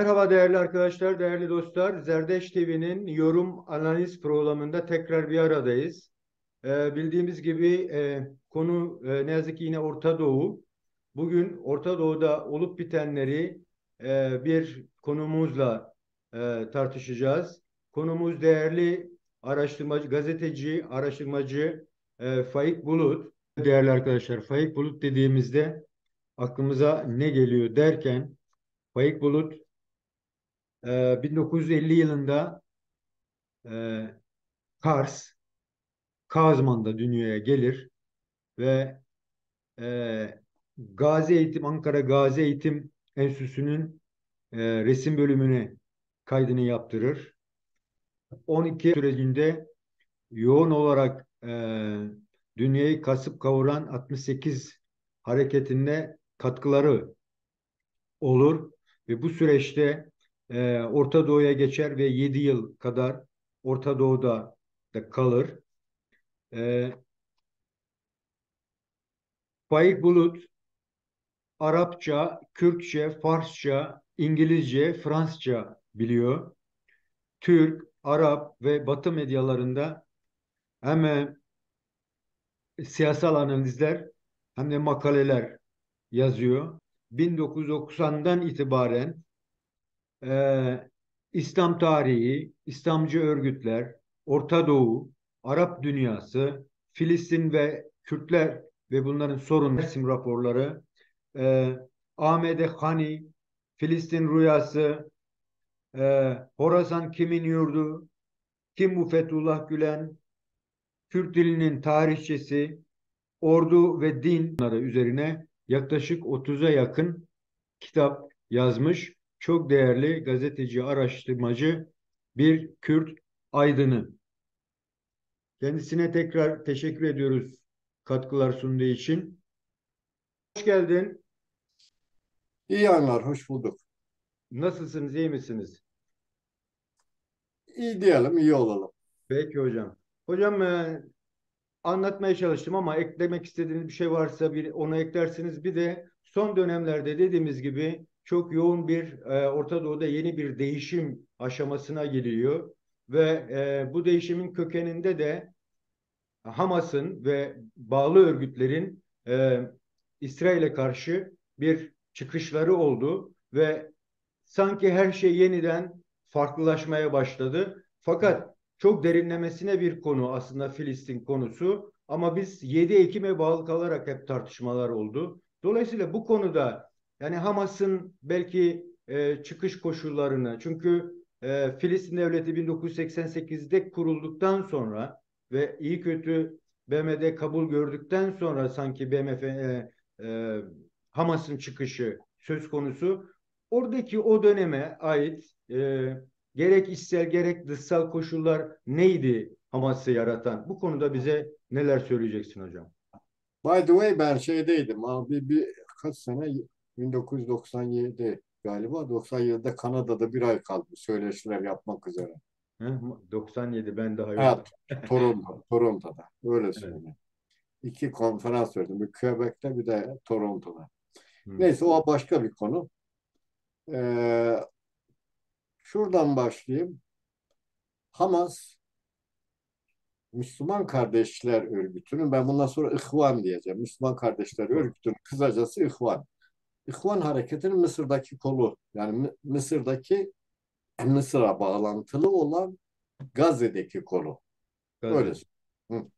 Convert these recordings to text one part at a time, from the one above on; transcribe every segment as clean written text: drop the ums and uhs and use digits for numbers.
Merhaba değerli arkadaşlar, değerli dostlar. Zerdeş TV'nin yorum analiz programında tekrar bir aradayız. Bildiğimiz gibi konu ne yazık ki yine Orta Doğu. Bugün Orta Doğu'da olup bitenleri bir konumuzla tartışacağız. Konumuz değerli araştırmacı, gazeteci, araştırmacı Faik Bulut. Değerli arkadaşlar, Faik Bulut dediğimizde aklımıza ne geliyor derken Faik Bulut 1950 yılında e, Kars, Kazman'da dünyaya gelir ve Ankara Gazi Eğitim Enstitüsü'nün resim bölümüne kaydını yaptırır. 12 sürecinde yoğun olarak dünyayı kasıp kavuran 68 hareketinde katkıları olur ve bu süreçte Orta Doğu'ya geçer ve 7 yıl kadar Orta Doğu'da da kalır. E, Faik Bulut Arapça, Kürtçe, Farsça, İngilizce, Fransızca biliyor. Türk, Arap ve Batı medyalarında hem siyasal analizler hem de makaleler yazıyor. 1990'dan itibaren İslam tarihi, İslamcı örgütler, Orta Doğu, Arap dünyası, Filistin ve Kürtler ve bunların sorun resim raporları, e, Ahmede Hani, Filistin Rüyası, Horasan kimin yurdu, kim bu Fethullah Gülen, Kürt dilinin tarihçesi, ordu ve din üzerine yaklaşık 30'a yakın kitap yazmış. Çok değerli gazeteci, araştırmacı bir Kürt aydını. Kendisine tekrar teşekkür ediyoruz katkılar sunduğu için. Hoş geldin. İyi anlar, hoş bulduk. Nasılsınız, iyi misiniz? İyi diyelim, iyi olalım. Peki hocam. Hocam anlatmaya çalıştım ama eklemek istediğiniz bir şey varsa onu eklersiniz. Bir de son dönemlerde dediğimiz gibi çok yoğun bir Orta Doğu'da yeni bir değişim aşamasına giriyor ve bu değişimin kökeninde de Hamas'ın ve bağlı örgütlerin İsrail'e karşı bir çıkışları oldu ve sanki her şey yeniden farklılaşmaya başladı. Fakat çok derinlemesine bir konu aslında Filistin konusu ama biz 7 Ekim'e bağlı kalarak hep tartışmalar oldu. Dolayısıyla bu konuda yani Hamas'ın belki çıkış koşullarını çünkü Filistin Devleti 1988'de kurulduktan sonra ve iyi kötü BM'de kabul gördükten sonra sanki Hamas'ın çıkışı söz konusu. Oradaki o döneme ait gerek içsel gerek dışsal koşullar neydi Hamas'ı yaratan? Bu konuda bize neler söyleyeceksin hocam? By the way ben şeydeydim abi kaç sene 1997 galiba 97'de Kanada'da bir ay kaldım söyleşiler yapmak üzere. He? 97 ben daha Evet, yoktum. Toronto'da öyle Evet. söyleyeyim. İki konferans verdim. Bir Quebec'te bir de Toronto'da. Hı. Neyse o başka bir konu. Ee, Şuradan başlayayım. Hamas Müslüman Kardeşler Örgütü'nün ben bundan sonra İhvan diyeceğim. Müslüman Kardeşler Örgütü'nün kısacası İhvan. İhvan Hareketi'nin Mısır'daki kolu yani Mısır'a bağlantılı olan Gazze'deki kolu. Öyle Gazze. söyleyeyim.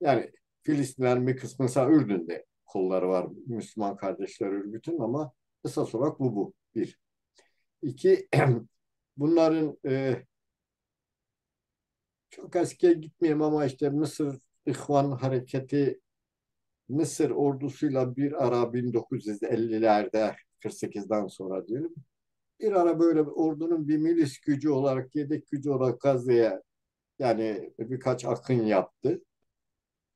Yani Filistinlerin bir kısmı mesela Ürdün'de kolları var Müslüman Kardeşler Örgütü'nün ama esas olarak bu. Bir. İki, bunların çok eskiye gitmeyeyim ama işte Mısır İhvan Hareketi Mısır ordusuyla bir ara 1950'lerde 48'den sonra diyelim bir ara böyle ordunun bir milis gücü olarak, yedek gücü olarak Gazze'ye yani birkaç akın yaptı.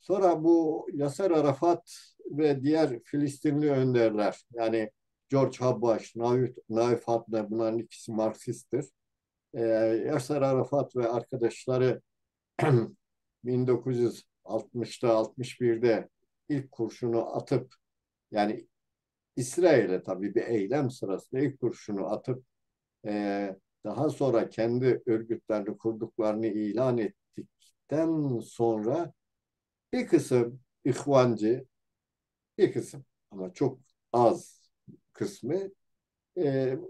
Sonra bu Yasser Arafat ve diğer Filistinli önderler yani George Habash, Naif Hadner bunların ikisi Marksisttir. Yasser Arafat ve arkadaşları 1960'da 61'de ilk kurşunu atıp yani İsrail'e tabii bir eylem sırasında ilk kurşunu atıp Daha sonra kendi örgütlerini kurduklarını ilan ettikten sonra bir kısım ihvancı, bir kısım ama çok az kısmı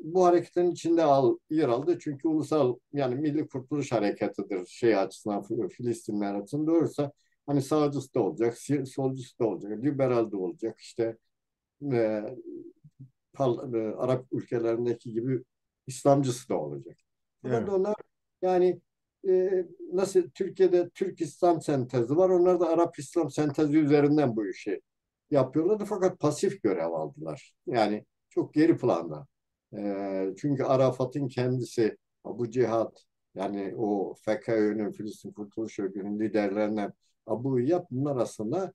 bu hareketin içinde yer aldı. Çünkü ulusal yani Milli Kurtuluş Harekatı'dır şey açısından Filistinler açısından doğrusa hani sağcısı da olacak, solcusu da olacak, liberal de olacak işte e, Arap ülkelerindeki gibi İslamcısı da olacak. Fakat Evet. onlar yani nasıl Türkiye'de Türk İslam sentezi var. Onlar da Arap İslam sentezi üzerinden bu işi yapıyorlardı. Fakat pasif görev aldılar. Yani çok geri planda. Çünkü Arafat'ın kendisi Abu Cihad yani o FKÖ'nün Filistin Kurtuluş Örgütü'nün liderlerinden Abu İyyad bunlar aslında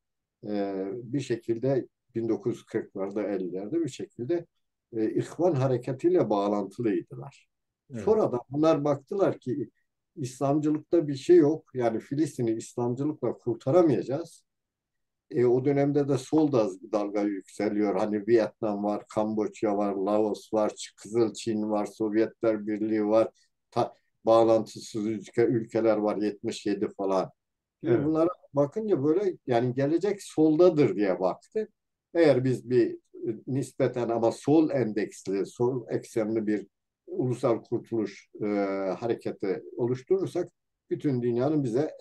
bir şekilde 1940'larda 50'lerde bir şekilde İhvan hareketiyle bağlantılıydılar. Evet. Sonra da bunlar baktılar ki İslamcılıkta bir şey yok. Yani Filistin'i İslamcılıkla kurtaramayacağız. O dönemde de sol da dalga yükseliyor. Hani Vietnam var, Kamboçya var, Laos var, Kızıl Çin var, Sovyetler Birliği var. Bağlantısız ülkeler var 77 falan. Şimdi Evet. bunlara bakınca böyle yani gelecek soldadır diye baktı. Eğer biz bir nispeten ama sol endeksli, sol eksenli bir ulusal kurtuluş hareketi oluşturursak bütün dünyanın bize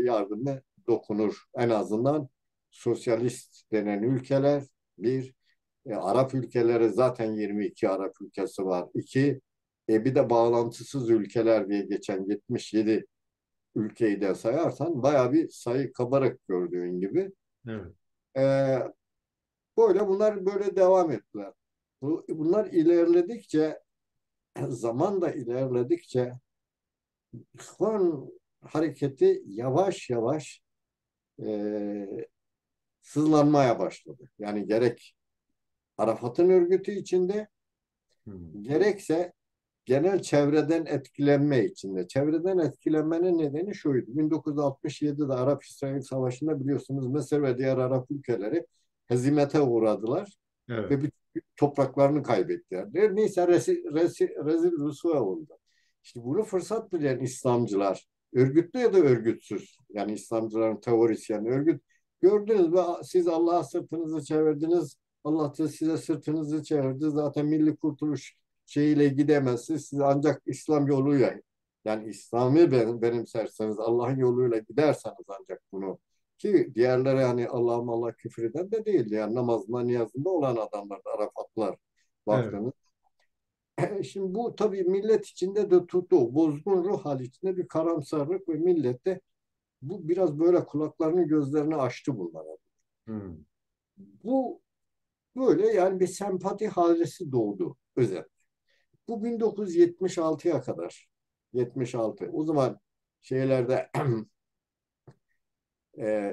yardımı dokunur. En azından sosyalist denen ülkeler bir, Arap ülkeleri zaten 22 Arap ülkesi var. İki, bir de bağlantısız ülkeler diye geçen 77 ülkeyi de sayarsan bayağı bir sayı kabarık gördüğün gibi. Evet. Ee, Böyle bunlar böyle devam ettiler. Bunlar ilerledikçe zaman da ilerledikçe İhvan hareketi yavaş yavaş e, sızlanmaya başladı. Yani gerek Arafat'ın örgütü içinde Hmm. gerekse genel çevreden etkilenme içinde. Çevreden etkilenmenin nedeni şuydu. 1967'de Arap-İsrail Savaşı'nda biliyorsunuz Mısır ve diğer Arap ülkeleri hezimete uğradılar Evet. ve bütün topraklarını kaybettiler. Neyse rezil rüsva oldu. İşte bunu fırsat bilen İslamcılar, örgütlü ya da örgütsüz, yani İslamcıların teorisyen örgüt, gördünüz mü siz Allah'a sırtınızı çevirdiniz, Allah da size sırtınızı çevirdi. Zaten milli kurtuluş şeyiyle gidemezsiniz. Siz ancak İslam yoluyla yani İslam'ı benimserseniz Allah'ın yoluyla giderseniz ancak bunu ki diğerleri yani Allah küfür eden de değildi. Yani namazında niyazında olan adamlar Arafatlar Evet. baktınız. Şimdi bu tabii millet içinde de tuttu. Bozgun ruh hali içinde bir karamsarlık ve millette bu biraz böyle kulaklarını gözlerini açtı bunlara. Hmm. Bu böyle yani bir sempati halisi doğdu özel. Bu 1976'ya kadar 76. O zaman şeylerde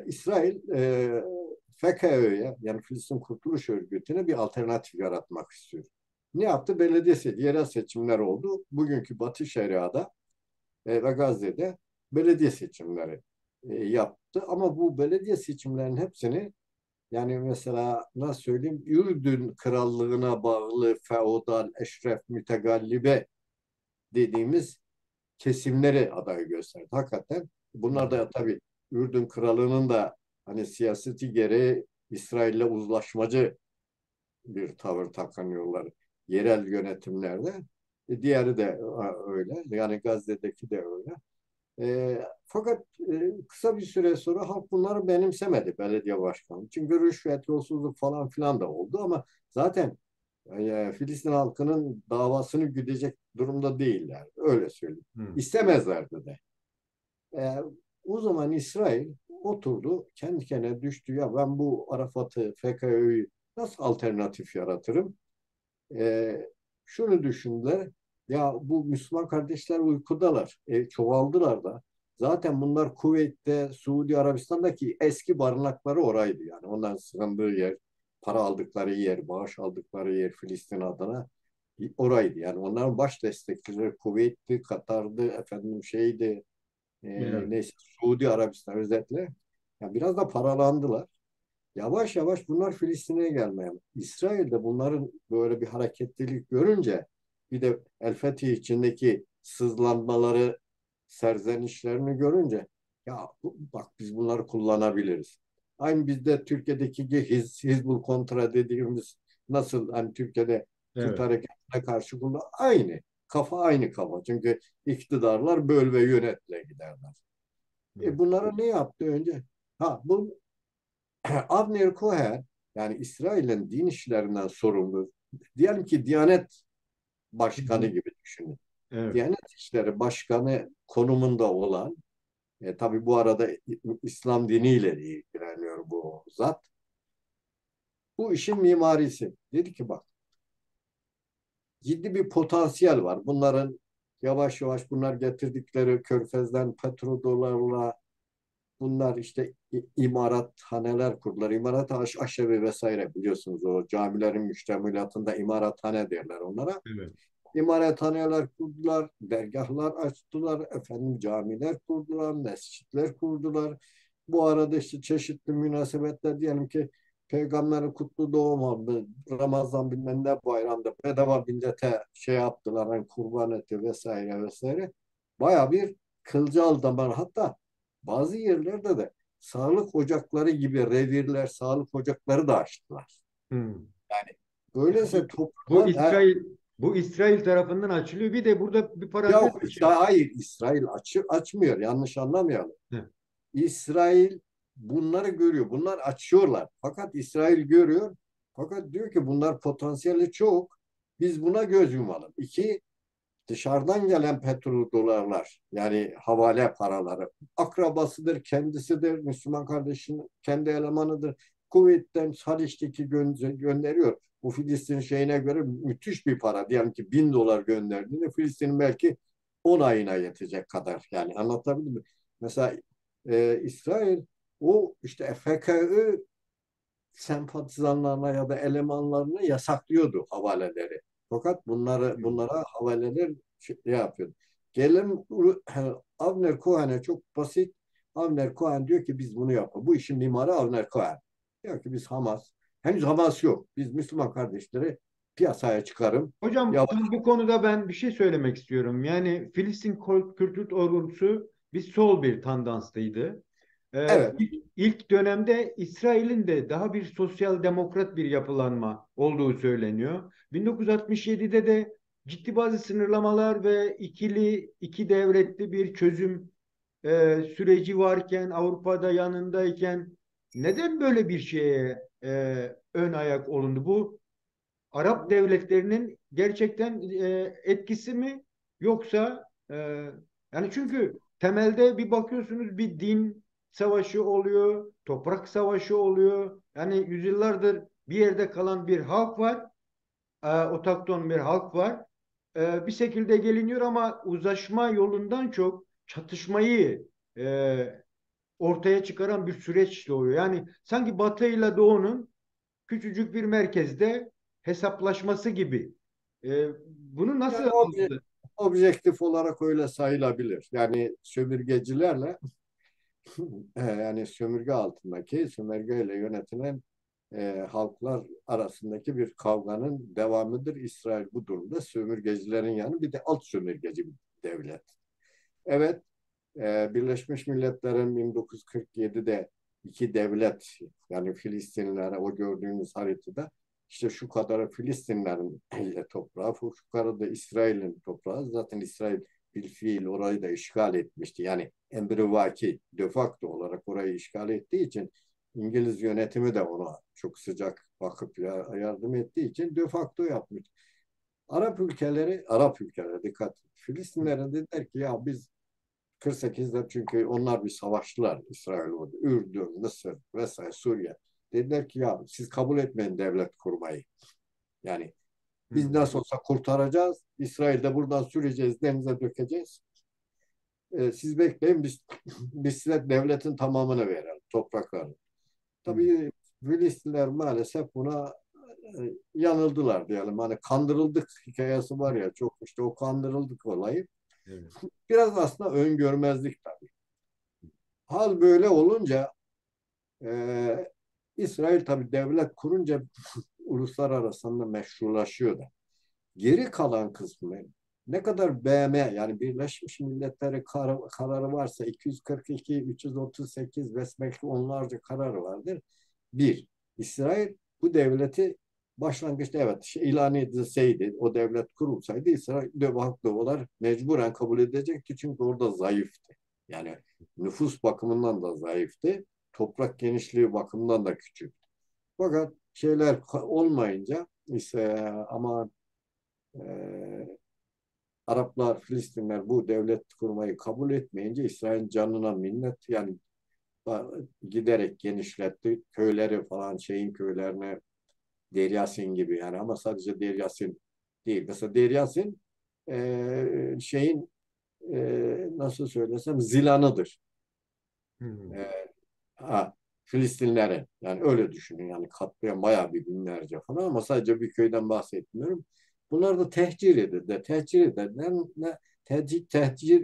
İsrail FKÖ'ye yani Filistin Kurtuluş Örgütü'ne bir alternatif yaratmak istiyor. Ne yaptı? Yerel seçimler oldu. Bugünkü Batı Şeria'da ve Gazze'de belediye seçimleri yaptı. Ama bu belediye seçimlerinin hepsini yani mesela nasıl söyleyeyim Ürdün Krallığına bağlı feodal, eşref, mütegallibe dediğimiz kesimleri aday gösterdi. Hakikaten bunlar Hmm. da tabii Ürdün Krallığı da hani siyaseti gereği İsrail'le uzlaşmacı bir tavır takınıyorlar yerel yönetimlerde. Diğeri de öyle. Yani Gazze'deki de öyle. Fakat kısa bir süre sonra halk bunları benimsemedi belediye başkanı. Çünkü rüşvet, yolsuzluk falan filan da oldu ama zaten Filistin halkının davasını güdecek durumda değiller. Öyle söyleyeyim. Hmm. İstemezlerdi de. E, O zaman İsrail oturdu, kendi kendine düştü. Ya ben bu Arafat'ı, FKÖ'yü nasıl alternatif yaratırım? Şunu düşündüler. Ya bu Müslüman kardeşler uykudalar. Çoğaldılar da. Zaten bunlar Kuveyt'te, Suudi Arabistan'daki eski barınakları oraydı yani. Onların sığındığı yer, para aldıkları yer, bağış aldıkları yer Filistin adına oraydı. Yani onların baş destekçileri Kuveyt'ti, Katar'dı, efendim şeydi, Evet. neyse Suudi Arabistan özetle. Ya biraz da paralandılar. Yavaş yavaş bunlar Filistin'e gelmeye. İsrail'de bunların böyle bir hareketlilik görünce Bir de El Fethi içindeki sızlanmaları, serzenişlerini görünce ya bak biz bunları kullanabiliriz. Aynı bizde Türkiye'deki Hizbul Kontra dediğimiz nasıl hani Türkiye'de Kürt Evet. hareketine karşı kullan aynı. Kafa aynı kafa. Çünkü iktidarlar böl ve yönetle giderler. Evet. Bunları ne yaptı önce? Ha bu Avner Kohen yani İsrail'in din işlerinden sorumlu. Diyelim ki Diyanet Hı Başkanı hı. gibi düşünün. Evet. Diyanet İşleri Başkanı konumunda olan tabii bu arada İslam diniyle de ilgileniyor bu zat. Bu işin mimarisi. Dedi ki bak ciddi bir potansiyel var. Bunların yavaş yavaş bunlar getirdikleri Körfez'den petrodolarla bunlar işte imarathaneler kurdular. Aşevi vesaire biliyorsunuz o camilerin müştemilatında imarathane derler onlara. Evet. İmarethaneler kurdular, dergahlar açtılar, efendim camiler kurdular, mescitler kurdular. Bu arada işte çeşitli münasebetler diyelim ki Peygamberin kutlu doğumu, Ramazan bilmem ne bayramda bedava millete şey yaptılar, hani kurban eti vesaire vesaire. Baya bir kılcal damar hatta bazı yerlerde de sağlık ocakları gibi revirler, sağlık ocakları da açtılar. Hı. Yani Böylese bu toplumlar İsrail tarafından açılıyor. Bir de burada bir ya parantez işte açayım. hayır İsrail açmıyor yanlış anlamayalım. Hı. İsrail bunları görüyor. Bunlar açıyorlar. Fakat İsrail görüyor. Fakat diyor ki bunlar potansiyeli çok. Biz buna göz yumalım. İki, dışarıdan gelen petrodolarlar yani havale paraları akrabasıdır, kendisidir, Müslüman kardeşinin kendi elemanıdır. Kuvvetten Haliç'teki gönderiyor. Bu Filistin şeyine göre müthiş bir para. Diyelim ki 1.000 dolar gönderdiğinde Filistin'in belki 10 ayına yetecek kadar. Yani anlatabildim mi? Mesela İsrail o işte FKÖ sempatizanlarına ya da elemanlarına yasaklıyordu havaleleri. Fakat bunlara havaleler yapıyor. Gelin Avner Cohen'e çok basit. Avner Cohen diyor ki biz bunu yapalım. Bu işin mimarı Avner Cohen. Diyor ki biz Hamas, henüz Hamas yok. Biz Müslüman kardeşleri piyasaya çıkarım. Hocam Ya tam bu konuda ben bir şey söylemek istiyorum. Yani Filistin Kürtük ordusu bir sol bir tandanslıydı. evet, İlk dönemde İsrail'in de daha bir sosyal demokrat bir yapılanma olduğu söyleniyor. 1967'de de ciddi bazı sınırlamalar ve iki devletli bir çözüm süreci varken Avrupa'da yanındayken neden böyle bir şeye ön ayak olundu? Bu Arap devletlerinin gerçekten etkisi mi yoksa yani çünkü temelde bir bakıyorsunuz bir din savaşı oluyor, toprak savaşı oluyor. Yani yüzyıllardır bir yerde kalan bir halk var, otakton bir halk var. Bir şekilde geliniyor ama uzlaşma yolundan çok çatışmayı ortaya çıkaran bir süreç doğuyor. Yani sanki Batı ile Doğu'nun küçücük bir merkezde hesaplaşması gibi. Bunu nasıl yani algıladın? objektif olarak öyle sayılabilir. Yani sömürgecilerle yani sömürge altındaki sömürgeyle yönetilen halklar arasındaki bir kavganın devamıdır. İsrail bu durumda sömürgecilerin yanı bir de alt sömürgeci bir devlet. Evet, Birleşmiş Milletler'in 1947'de iki devlet yani Filistinlilere o gördüğünüz haritada işte şu kadarı Filistinlerin toprağı, şu kadarı da İsrail'in toprağı. Zaten İsrail bir fiil orayı da işgal etmişti. Yani emrivaki de facto olarak orayı işgal ettiği için İngiliz yönetimi de ona çok sıcak bakıp yardım ettiği için de facto yapmış. Arap ülkeleri dikkat. Filistinlere dediler ki ya biz 48'de çünkü onlar bir savaştılar İsrail oldu. Ürdün, Mısır vesaire Suriye. Dediler ki ya siz kabul etmeyin devlet kurmayı. Yani biz Hmm. nasıl olsa kurtaracağız. İsrail'de buradan süreceğiz, denize dökeceğiz. Siz bekleyin biz size devletin tamamını verelim, topraklarını. Hmm. Tabii Filistinler maalesef buna yanıldılar diyelim. Hani kandırıldık hikayesi var ya çok işte o kandırıldık olayı. Evet. Biraz aslında öngörmezlik tabii. Hal böyle olunca İsrail tabii devlet kurunca uluslar arasında meşrulaşıyor da. Geri kalan kısmı ne kadar BM yani Birleşmiş Milletler'in kararı varsa 242, 338 ve belki onlarca kararı vardır. Bir, İsrail bu devleti başlangıçta evet ilan edilseydi, o devlet kurulsaydı İsrail de haklılar mecburen kabul edecekti çünkü orada zayıftı. Yani nüfus bakımından da zayıftı, toprak genişliği bakımından da küçük. Fakat şeyler olmayınca ise ama e, Araplar, Filistinler bu devlet kurmayı kabul etmeyince İsrail canına minnet yani giderek genişletti. Köyleri falan şeyin köylerine Deryasin gibi yani ama sadece Deryasin değil. Mesela Deryasin şeyin nasıl söylesem zilanıdır. Hmm. E, ha, Filistinlere yani öyle düşünün yani katlayan bayağı bir binlerce falan ama sadece bir köyden bahsetmiyorum. Bunlar da tehcir edildi. Tehcir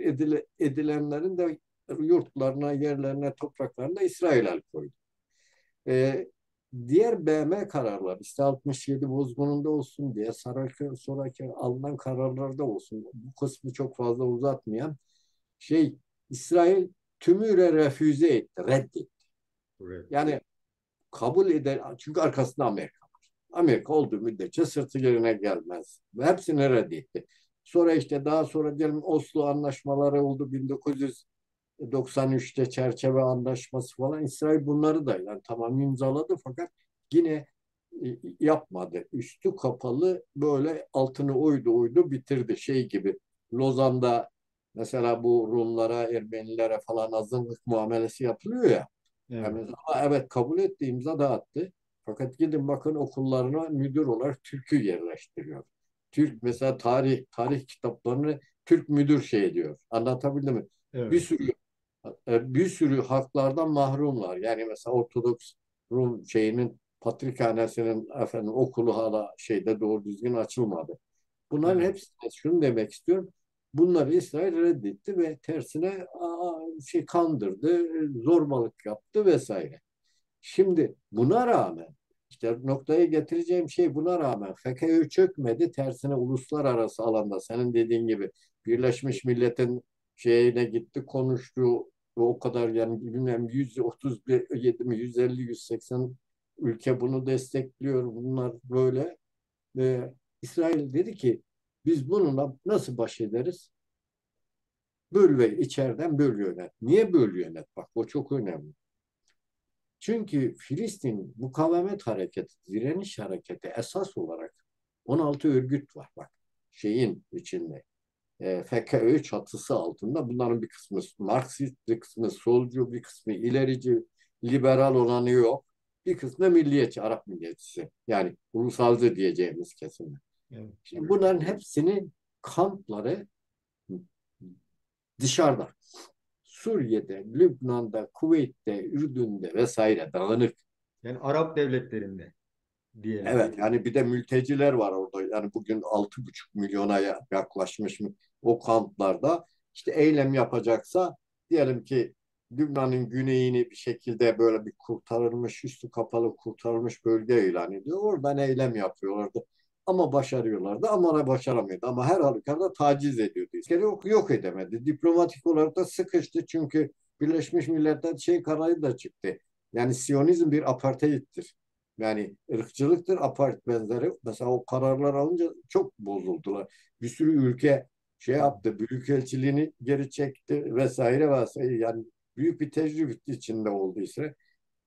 edilen edilenlerin de yurtlarına, yerlerine, topraklarına İsrail el koydu. Ee, diğer BM kararlar, işte 67 bozgununda olsun diye sonraki alınan kararlarda olsun, bu kısmı çok fazla uzatmayan şey, İsrail tümüyle refüze etti, reddetti. Evet. Yani kabul eder, çünkü arkasında Amerika var. Amerika olduğu müddetçe sırtı yerine gelmez. Ve hepsini reddetti. Sonra işte daha sonra diyelim Oslo anlaşmaları oldu 1993'te çerçeve anlaşması falan. İsrail bunları da yani tamam imzaladı fakat yine yapmadı. Üstü kapalı böyle altını oydu bitirdi şey gibi. Lozan'da mesela bu Rumlara, Ermenilere falan azınlık muamelesi yapılıyor ya. Evet. Yani, ama evet kabul etti, imza da attı. Fakat gidin bakın okullarına müdür olarak Türk'ü yerleştiriyor. Türk mesela tarih kitaplarını Türk müdür şey ediyor. Anlatabildim mi? Bir Evet. sürü bir sürü haklardan mahrumlar. Yani mesela Ortodoks Rum şeyinin Patrikhanesi'nin efendim okulu hala şeyde doğru düzgün açılmadı. Bunların Evet. hepsi şunu demek istiyorum. Bunları İsrail reddetti ve tersine şey kandırdı, zorbalık yaptı vesaire. Şimdi buna rağmen işte noktaya getireceğim şey buna rağmen FETÖ çökmedi. Tersine uluslararası alanda senin dediğin gibi Birleşmiş Millet'in şeyine gitti konuştu. O kadar yani bilmem 137 mi 150 180 ülke bunu destekliyor. Bunlar böyle. İsrail dedi ki biz bununla nasıl baş ederiz? Böl ve içeriden böl yönet. Niye böl yönet? Bak o çok önemli. Çünkü Filistin mukavemet hareketi, direniş hareketi esas olarak 16 örgüt var bak şeyin içinde. FKÖ çatısı altında bunların bir kısmı Marksist, bir kısmı solcu, bir kısmı ilerici, liberal olanı yok. Bir kısmı milliyetçi, Arap milliyetçisi. Yani ulusalcı diyeceğimiz kesimler. Evet. Şimdi bunların hepsinin kampları dışarıda. Suriye'de, Lübnan'da, Kuveyt'te, Ürdün'de vesaire dağınık. Yani Arap devletlerinde diyelim. Evet yani bir de mülteciler var orada. Yani bugün 6,5 milyona yaklaşmış mı o kamplarda. İşte eylem yapacaksa diyelim ki Lübnan'ın güneyini bir şekilde böyle bir kurtarılmış, üstü kapalı kurtarılmış bölge ilan ediyor. Oradan eylem yapıyorlardı. Ama başarıyorlardı ama başaramıyordu. Ama her halükarda taciz ediyordu. İskele yok edemedi. Diplomatik olarak da sıkıştı çünkü Birleşmiş Milletler şey kararı da çıktı. Yani Siyonizm bir apartheidtir. Yani ırkçılıktır, apart benzeri. Mesela o kararlar alınca çok bozuldular. Bir sürü ülke şey yaptı, büyükelçiliğini geri çekti vesaire vesaire. Yani büyük bir tecrübe içinde oldu İsrail.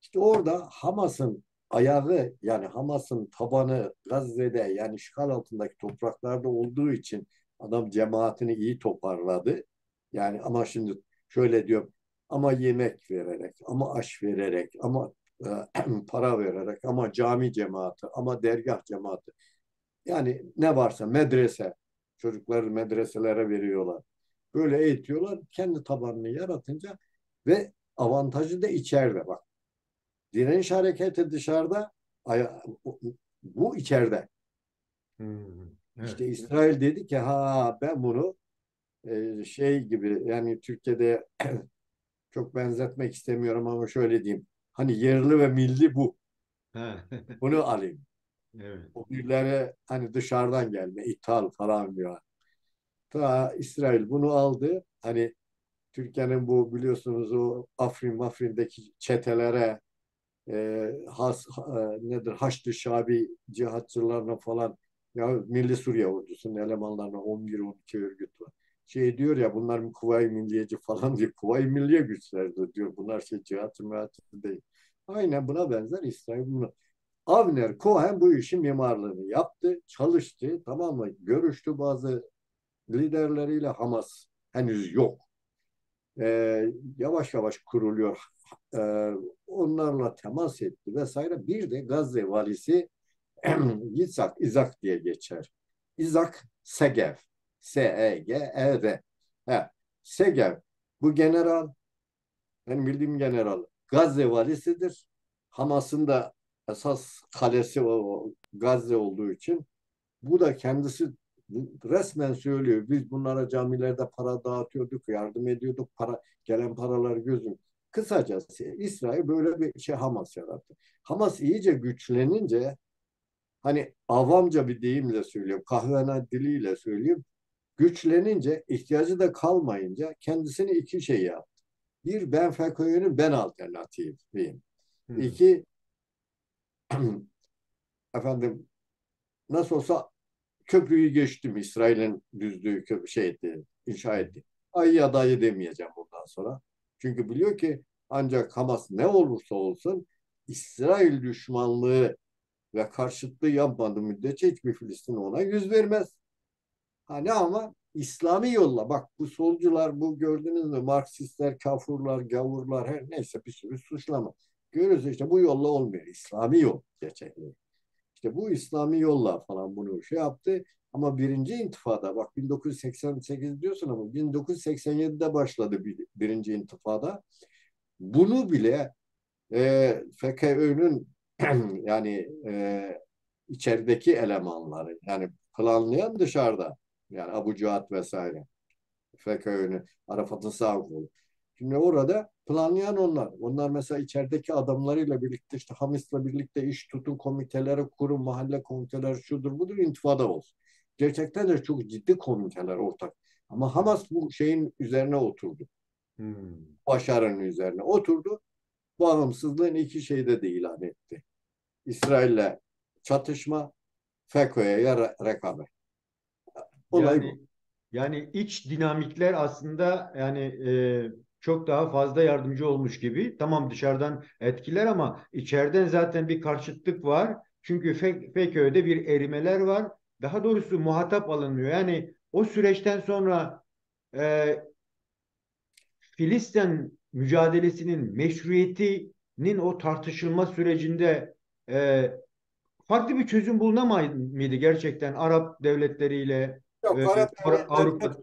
İşte orada Hamas'ın ayağı yani Hamas'ın tabanı Gazze'de yani işgal altındaki topraklarda olduğu için adam cemaatini iyi toparladı. Yani ama şimdi şöyle diyor ama yemek vererek ama aş vererek ama e, para vererek ama cami cemaati ama dergah cemaati yani ne varsa medrese çocukları medreselere veriyorlar. Böyle eğitiyorlar kendi tabanını yaratınca ve avantajı da içeride bak. Direniş hareketi dışarıda, bu içeride. Hmm. Evet. İşte İsrail dedi ki ha ben bunu şey gibi yani Türkiye'de çok benzetmek istemiyorum ama şöyle diyeyim. Hani yerli ve milli bu. Ha. Bunu alayım. Evet. O birileri hani dışarıdan gelme, ithal falan diyor. Ta İsrail bunu aldı. Hani Türkiye'nin bu biliyorsunuz o Afrin'deki çetelere nedir Haçlı Şabi cihatçılarına falan ya Milli Suriye Ordusu'nun elemanlarına 11-12 örgüt var. Şey diyor ya bunlar Kuvayi Milliyeci falan diyor. Kuvayi Milliye güçlerdir diyor. Bunlar şey cihatçı mühatçı değil. Aynen buna benzer İsrail bunu. Avner Cohen bu işin mimarlığını yaptı, çalıştı, tamam mı? Görüştü bazı liderleriyle Hamas henüz yok. Yavaş yavaş kuruluyor. Ee, Onlarla temas etti vesaire. Bir de Gazze valisi İzak diye geçer. İzak Segev. S-E-G-E-V. He, Segev. Bu general, benim bildiğim general. Gazze valisidir. Hamas'ın da esas kalesi o Gazze olduğu için bu da kendisi resmen söylüyor. Biz bunlara camilerde para dağıtıyorduk, yardım ediyorduk, gelen paralar gözüm. Kısacası İsrail böyle bir şey Hamas yarattı. Hamas iyice güçlenince hani avamca bir deyimle söylüyorum, kahvena diliyle söyleyeyim. Güçlenince, ihtiyacı da kalmayınca kendisini iki şey yaptı. Bir, ben FETÖ'nün ben alternatifiyim. Hmm. İki, efendim nasıl olsa köprüyü geçtim. İsrail'in düzdüğü köprü şey etti, inşa etti. Ayı ya dayı demeyeceğim bundan sonra. Çünkü biliyor ki ancak Hamas ne olursa olsun İsrail düşmanlığı ve karşıtlığı yapmadığı müddetçe hiçbir Filistin ona yüz vermez. Hani ama İslami yolla bak bu solcular bu gördünüz mü Marksistler, kafurlar, gavurlar her neyse bir sürü suçlama. Görüyoruz işte bu yolla olmuyor. İslami yol geçerli. İşte bu İslami yolla falan bunu şey yaptı. Ama birinci intifada bak 1988 diyorsun ama 1987'de başladı birinci intifada. Bunu bile FKÖ'nün yani içerideki elemanları yani planlayan dışarıda yani Abu Cuhat vesaire FKÖ'nün Arafat'ın sağ kolu. Şimdi orada planlayan onlar. Onlar mesela içerideki adamlarıyla birlikte işte Hamis'le birlikte iş tutun komiteleri kurun, mahalle komiteleri şudur budur intifada olsun. Gerçekten de çok ciddi komiteler ortak. Ama Hamas bu şeyin üzerine oturdu. Hmm. Başarının üzerine oturdu. Bağımsızlığın iki şeyde de ilan etti. İsrail'le çatışma, FETÖ'ye rekabet. Olay bu. Yani yani iç dinamikler aslında yani çok daha fazla yardımcı olmuş gibi. Tamam dışarıdan etkiler ama içeriden zaten bir karşıtlık var. Çünkü FETÖ'de bir erimeler var. Daha doğrusu muhatap alınmıyor. Yani o süreçten sonra e, Filistin mücadelesinin meşruiyetinin o tartışılma sürecinde e, farklı bir çözüm bulunamaz mıydı gerçekten Arap devletleriyle Yok Arap devletleri Avrupa?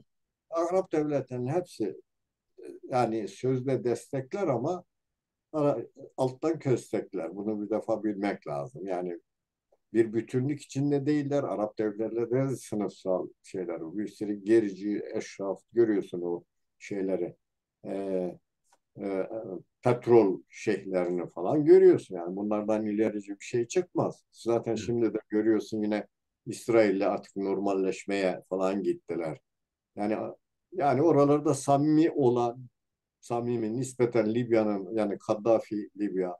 Arap devletlerinin hepsi yani sözde destekler ama alttan köstekler. Bunu bir defa bilmek lazım. Yani bir bütünlük içinde değiller. Arap devletleri sınıfsal şeyler. Bir sürü gerici, eşraf görüyorsun o şeyleri. Ee, e, Petrol şeyhlerini falan görüyorsun. Yani bunlardan ilerici bir şey çıkmaz. Zaten şimdi de görüyorsun yine İsrail'le artık normalleşmeye falan gittiler. Yani oralarda samimi olan samimi nispeten Libya'nın yani Kaddafi Libya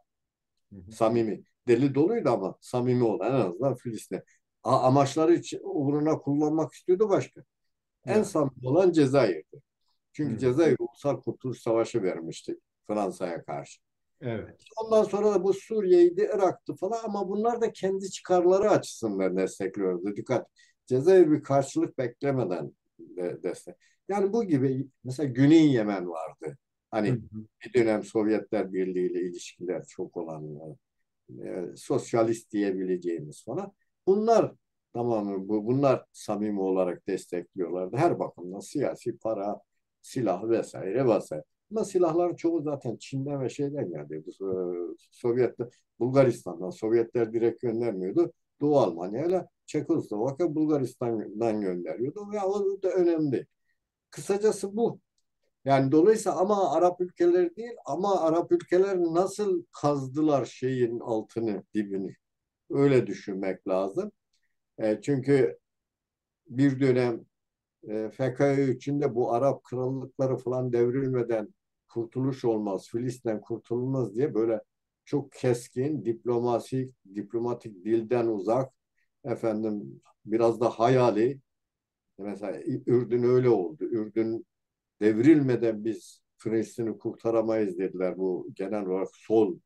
Hı hı. samimi deli doluydu ama samimi olan en azından Filistin. Amaçları için uğruna kullanmak istiyordu başka. En Ya. samimi olan Cezayir'di. Çünkü Hı. Cezayir Ulusal Kurtuluş Savaşı vermişti Fransa'ya karşı. Evet. Ondan sonra da bu Suriye'ydi, Irak'tı falan ama bunlar da kendi çıkarları açısından destekliyordu. Dikkat. Cezayir bir karşılık beklemeden destek. Yani bu gibi mesela Güney Yemen vardı. Hı Hani hı. bir dönem Sovyetler Birliği ile ilişkiler çok olan sosyalist diyebileceğimiz falan. Bunlar tamam bunlar samimi olarak destekliyorlardı. Her bakımdan siyasi, para, silah vesaire vesaire. Ama silahların çoğu zaten Çin'den ve şeyden geldi. Sovyetler, Bulgaristan'dan. Sovyetler direkt göndermiyordu. Doğu Almanya ile Çekoslovakya Bulgaristan'dan gönderiyordu. Ve o da önemli. Kısacası bu. Yani dolayısıyla ama Arap ülkeleri değil ama Arap ülkeleri nasıl kazdılar şeyin altını, dibini. öyle düşünmek lazım. Çünkü bir dönem FKÖ içinde bu Arap krallıkları falan devrilmeden kurtuluş olmaz, Filistin'den kurtulmaz diye böyle çok keskin diplomatik dilden uzak, efendim biraz da hayali. Mesela Ürdün öyle oldu. Ürdün devrilmeden biz Filistin'i kurtaramayız dediler. Bu genel olarak sol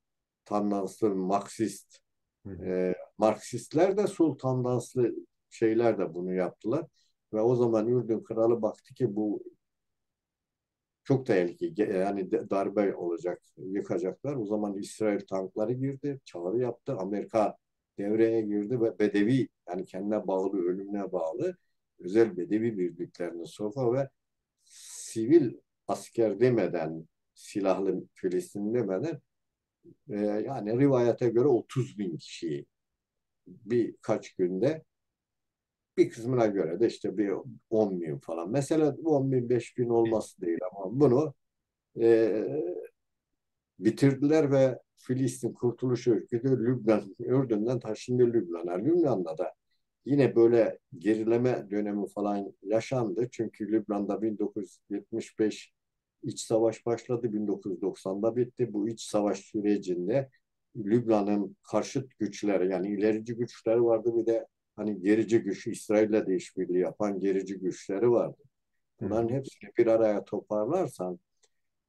tandanslı Marksist, Hı hı. Marksistler de sol tandanslı şeyler de bunu yaptılar. Ve o zaman Ürdün kralı baktı ki bu çok tehlikeli. Yani darbe olacak, yıkacaklar. O zaman İsrail tankları girdi, çağrı yaptı. Amerika devreye girdi ve Bedevi, yani kendine bağlı, ölümüne bağlı özel Bedevi birliklerini sofa ve sivil asker demeden, silahlı Filistin demeden, yani rivayete göre 30 bin kişiyi birkaç günde, bir kısmına göre de işte bir 10 bin falan. Mesela 10 bin 5 bin olması değil ama bunu e, bitirdiler ve Filistin Kurtuluş Örgütü Lübnan, Ürdün'den taşındı Lübnan'a. Lübnan'da da yine böyle gerileme dönemi falan yaşandı. Çünkü Lübnan'da 1975 iç savaş başladı, 1990'da bitti. Bu iç savaş sürecinde Lübnan'ın karşıt güçleri, yani ilerici güçleri vardı, bir de hani gerici güç, İsrail'le de işbirliği yapan gerici güçleri vardı. Hı Bunların hı. hepsini bir araya toparlarsan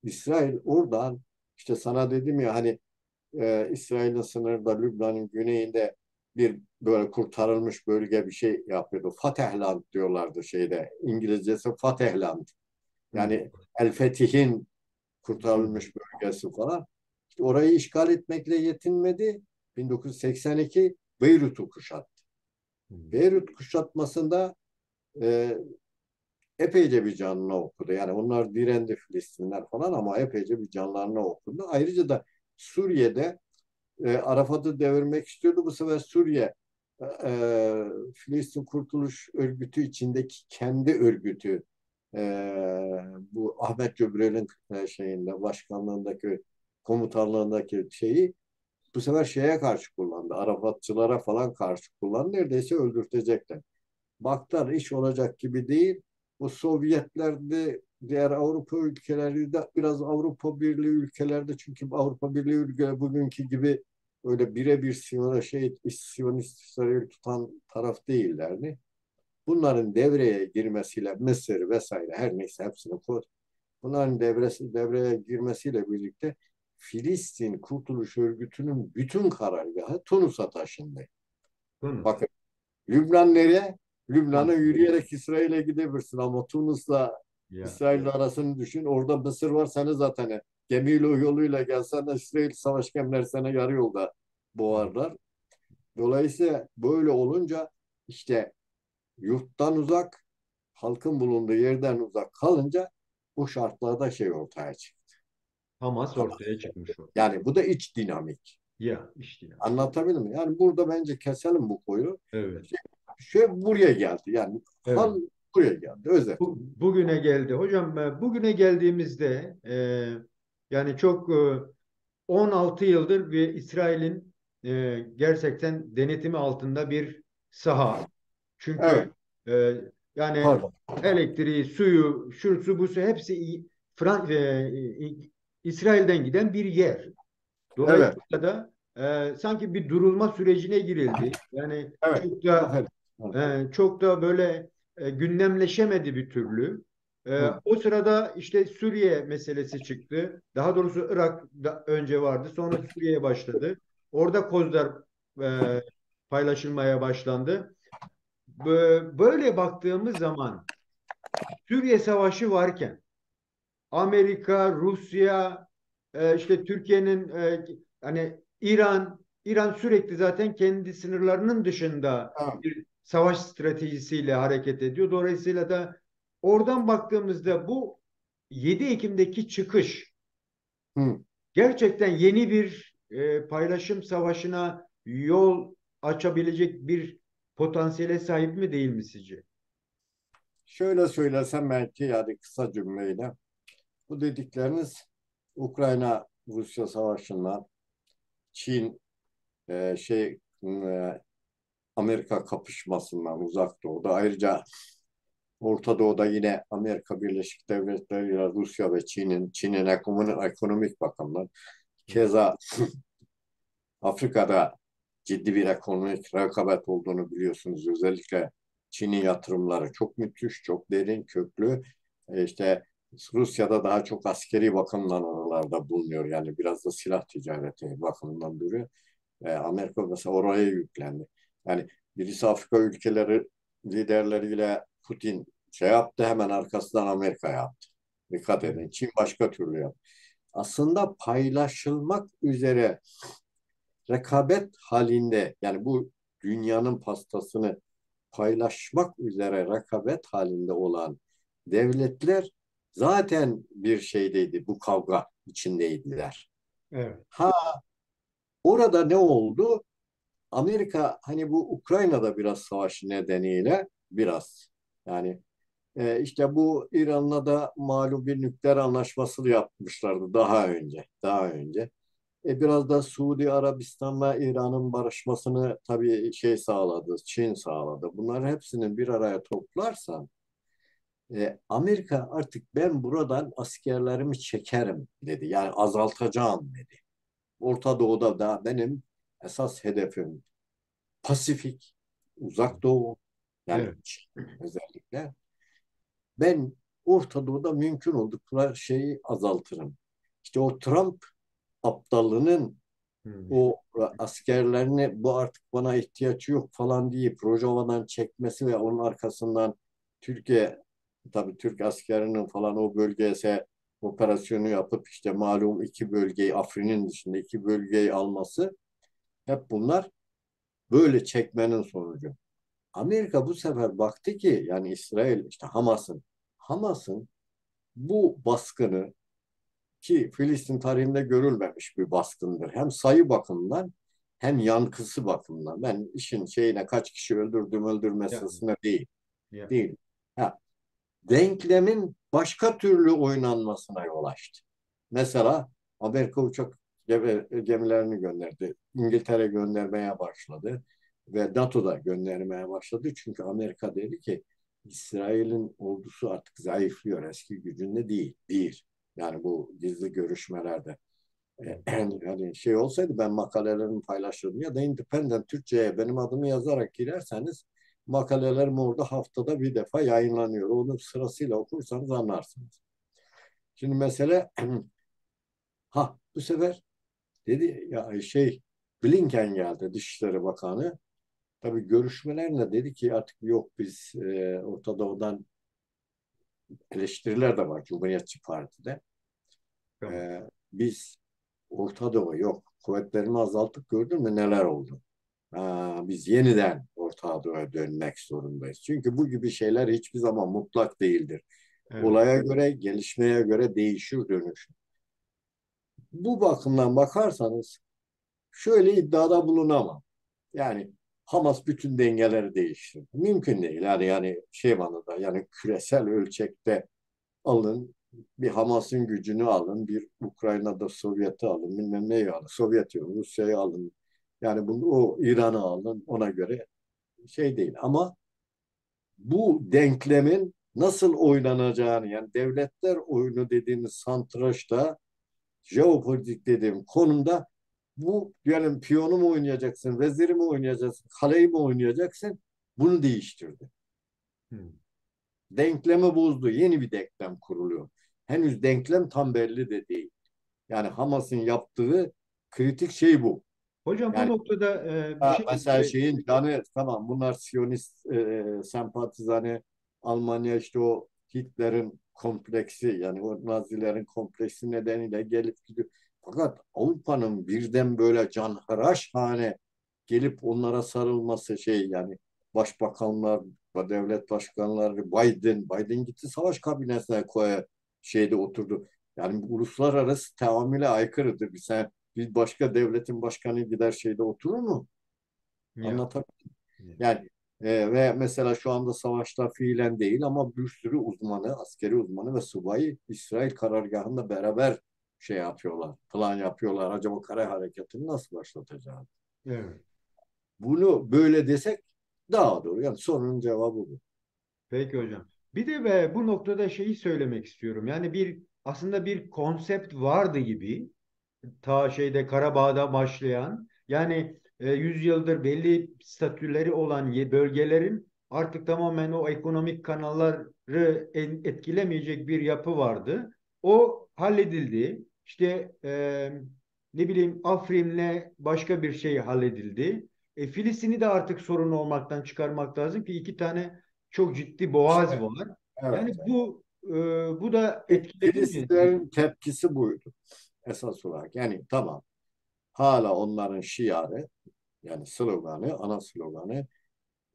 İsrail oradan, işte sana dedim ya hani, İsrail'in sınırında Lübnan'ın güneyinde bir böyle kurtarılmış bölge bir şey yapıyordu. Fatehland diyorlardı şeyde. İngilizcesi Fatehland. Hı. Yani El Fetih'in kurtarılmış bölgesi falan. İşte orayı işgal etmekle yetinmedi. 1982 Beyrut'u kuşattı. Hı. Beyrut kuşatmasında e, epeyce bir canına okudu. Yani onlar direndi Filistinler falan ama epeyce bir canlarına okudu. Ayrıca da Suriye'de Arafat'ı devirmek istiyordu. Bu sefer Suriye Filistin Kurtuluş Örgütü içindeki kendi örgütü, e, bu Ahmet Cöbrel'in şeyinde, başkanlığındaki, komutanlığındaki şeyi bu sefer şeye karşı kullandı. Arafatçılara falan karşı kullandı. Neredeyse öldürtecekler. Baktılar iş olacak gibi değil. Bu Sovyetlerde, diğer Avrupa ülkeleri de biraz Avrupa Birliği ülkelerde, çünkü Avrupa Birliği ülkeleri bugünkü gibi öyle birebir Siyonist İsrail tutan taraf değillerdi. Bunların devreye girmesiyle Mısır vesaire, her neyse hepsini koy. Bunların devreye girmesiyle birlikte Filistin Kurtuluş Örgütü'nün bütün karargahı Tunus'a taşındı. Tunus. Bakın, Lübnan nereye? Lübnan'a Tamam. yürüyerek İsrail'e gidebilirsin ama Tunus'la Ya. İsrail'le arasını düşün. Orada Mısır var, seni zaten gemiyle, yoluyla gelsen de İsrail savaş gemileri seni yarı yolda boğarlar. Dolayısıyla böyle olunca işte yurttan uzak, halkın bulunduğu yerden uzak kalınca bu şartlarda şey ortaya çıktı. Hamas Hamas. ortaya çıkmış oldu. Yani bu da iç dinamik. Ya işte ya. Anlatabildim mi? Yani burada bence keselim bu koyu. Evet. Şey buraya geldi. Yani Evet. hal buraya geldi. Özet. Bugüne geldi. Hocam bugüne geldiğimizde yani çok 16 yıldır bir İsrail'in gerçekten denetimi altında bir saha. Evet. Çünkü yani Pardon. elektriği, suyu, şusu busu hepsi İsrail'den giden bir yer. Evet. Dolayısıyla da sanki bir durulma sürecine girildi. Yani Evet. çok da Aferin. Evet. çok da böyle gündemleşemedi bir türlü. Hı. O sırada işte Suriye meselesi çıktı. Daha doğrusu Irak'da önce vardı, sonra Suriye'ye başladı. Orada kozlar e, paylaşılmaya başlandı. Böyle baktığımız zaman Suriye Savaşı varken Amerika, Rusya, işte Türkiye'nin hani İran sürekli zaten kendi sınırlarının dışında Evet. bir savaş stratejisiyle hareket ediyor. Dolayısıyla da oradan baktığımızda bu 7 Ekim'deki çıkış Hı. gerçekten yeni bir paylaşım savaşına yol açabilecek bir potansiyele sahip mi değil mi sizce? Şöyle söylesem belki, yani kısa cümleyle. Bu dedikleriniz Ukrayna-Rusya savaşından, Çin e, Amerika kapışmasından Uzak Doğu'da, ayrıca Orta Doğu'da yine Amerika Birleşik Devletleri ile Rusya ve Çin'in ekonomik bakımdan, keza Afrika'da ciddi bir ekonomik rekabet olduğunu biliyorsunuz. Özellikle Çin'in yatırımları çok müthiş, çok derin, köklü. İşte Rusya'da daha çok askeri bakımdan oralarda bulunuyor. Yani biraz da silah ticareti bakımından duruyor. Amerika mesela oraya yüklendi. Yani birisi Afrika ülkeleri liderleriyle Putin şey yaptı, hemen arkasından Amerika yaptı. Dikkat Evet. edin. Çin başka türlü yaptı. Aslında paylaşılmak üzere rekabet halinde, yani bu dünyanın pastasını paylaşmak üzere rekabet halinde olan devletler zaten bir şeydeydi, bu kavga içindeydiler. Evet. Ha, orada ne oldu? Amerika hani bu Ukrayna'da biraz savaşı nedeniyle biraz, yani işte bu İran'la da malum bir nükleer anlaşması yapmışlardı daha önce. Biraz da Suudi Arabistan'la İran'ın barışmasını tabii şey sağladı, Çin sağladı. Bunların hepsini bir araya toplarsan Amerika artık ben buradan askerlerimi çekerim dedi. Yani azaltacağım dedi. Orta Doğu'da da benim esas hedefim Pasifik, Uzak Doğu, yani Evet. Çin özellikle. Ben Orta Doğu'da mümkün oldukça şeyi azaltırım. İşte o Trump aptallığının Hmm. o askerlerini bu artık bana ihtiyaç yok falan diye Rojava'dan çekmesi ve onun arkasından Türkiye, tabii Türk askerinin falan o bölgeye operasyonu yapıp işte malum iki bölgeyi, Afrin'in dışında iki bölgeyi alması, hep bunlar böyle çekmenin sonucu. Amerika bu sefer baktı ki yani İsrail, işte Hamas'ın bu baskını, ki Filistin tarihinde görülmemiş bir baskındır. Hem sayı bakımından hem yankısı bakımından. Ben işin şeyine kaç kişi öldürdüm Yani, meselesine değil. ya. Değil. Ha, denklemin başka türlü oynanmasına yol açtı. Mesela Amerika uçak gemilerini gönderdi. İngiltere göndermeye başladı. Ve NATO da göndermeye başladı. Çünkü Amerika dedi ki İsrail'in ordusu artık zayıflıyor. Eski gücünde değil. Bir. Yani bu gizli görüşmelerde. Yani şey olsaydı ben makalelerimi paylaşırdım, ya da Independent Türkçe'ye benim adımı yazarak girerseniz makalelerim orada haftada bir defa yayınlanıyor. Onu sırasıyla okursanız anlarsınız. Şimdi mesele bu sefer dedi ya Blinken geldi, Dışişleri Bakanı. Tabii görüşmelerle dedi ki artık yok, biz Orta Doğu'dan eleştiriler de var Cumhuriyetçi Parti'de. Tamam. Biz Orta Doğu yok. Kuvvetlerimi azalttık, gördün mü neler oldu? Biz yeniden Orta Doğu'ya dönmek zorundayız. Çünkü bu gibi şeyler hiçbir zaman mutlak değildir. Evet. Olaya göre, gelişmeye göre değişir, dönüşür. Bu bakımdan bakarsanız şöyle iddiada bulunamam. Yani Hamas bütün dengeleri değiştirdi. Mümkün değil. Yani şey manada, yani küresel ölçekte alın, bir Hamas'ın gücünü alın, bir Ukrayna'da Sovyet'i alın, bilmem neyi alın, Sovyet'i, Rusya'yı alın. Yani bunu, o İran'ı alın, ona göre şey değil. Ama bu denklemin nasıl oynanacağını, yani devletler oyunu dediğimiz satrançta, jeopolitik dediğim konumda, bu diyelim piyonu mu oynayacaksın, veziri mi oynayacaksın, kaleyi mi oynayacaksın, bunu değiştirdi. Hmm. Denklemi bozdu. Yeni bir denklem kuruluyor. Henüz denklem tam belli de değil. Yani Hamas'ın yaptığı kritik şey bu. Hocam bu Yani noktada bir şey mesela şeyin canı tamam, bunlar Siyonist sempatizanı, Almanya işte o Hitler'in kompleksi, yani o Nazilerin kompleksi nedeniyle gelip gidiyor. Fakat Avrupa'nın birden böyle canhıraş hane gelip onlara sarılması, yani başbakanlar, devlet başkanları, Biden gitti savaş kabinesine oturdu. Yani uluslararası teamüle aykırıdır. Bir başka devletin başkanı gider oturur mu? ya. Anlatabiliyor. Yani ve mesela şu anda savaşta fiilen değil ama bir sürü uzmanı, askeri uzmanı ve subayı İsrail karargahında beraber yapıyorlar, plan yapıyorlar. Acaba kare hareketini nasıl başlatacağız? Evet. Bunu böyle desek daha doğru. Yani sorunun cevabı bu. Peki hocam. Bir de ve bu noktada şeyi söylemek istiyorum. Yani aslında bir konsept vardı gibi, ta şeyde Karabağ'da başlayan, yani 100 yıldır belli statüleri olan bölgelerin artık tamamen o ekonomik kanalları etkilemeyecek bir yapı vardı. O halledildi. İşte ne bileyim, Afrin'le başka bir şey halledildi. Filistin'i de artık sorun olmaktan çıkarmak lazım ki iki tane çok ciddi boğaz İşte var. evet. Yani bu da etkiledi mi? Filistinlerin tepkisi buydu esas olarak. Yani tamam, hala onların şiarı, yani sloganı, ana sloganı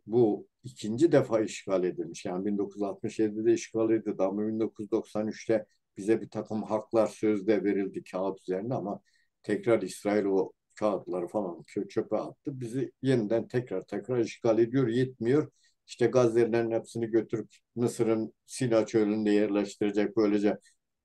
bu ikinci defa işgal edilmiş. Yani 1967'de işgal edildi ama 1993'te bize bir takım haklar sözde verildi kağıt üzerinde ama tekrar İsrail o kağıtları falan çöpe attı. Bizi yeniden tekrar işgal ediyor, yetmiyor. İşte Gazze'lerin hepsini götürüp Mısır'ın Sina çölünde yerleştirecek. Böylece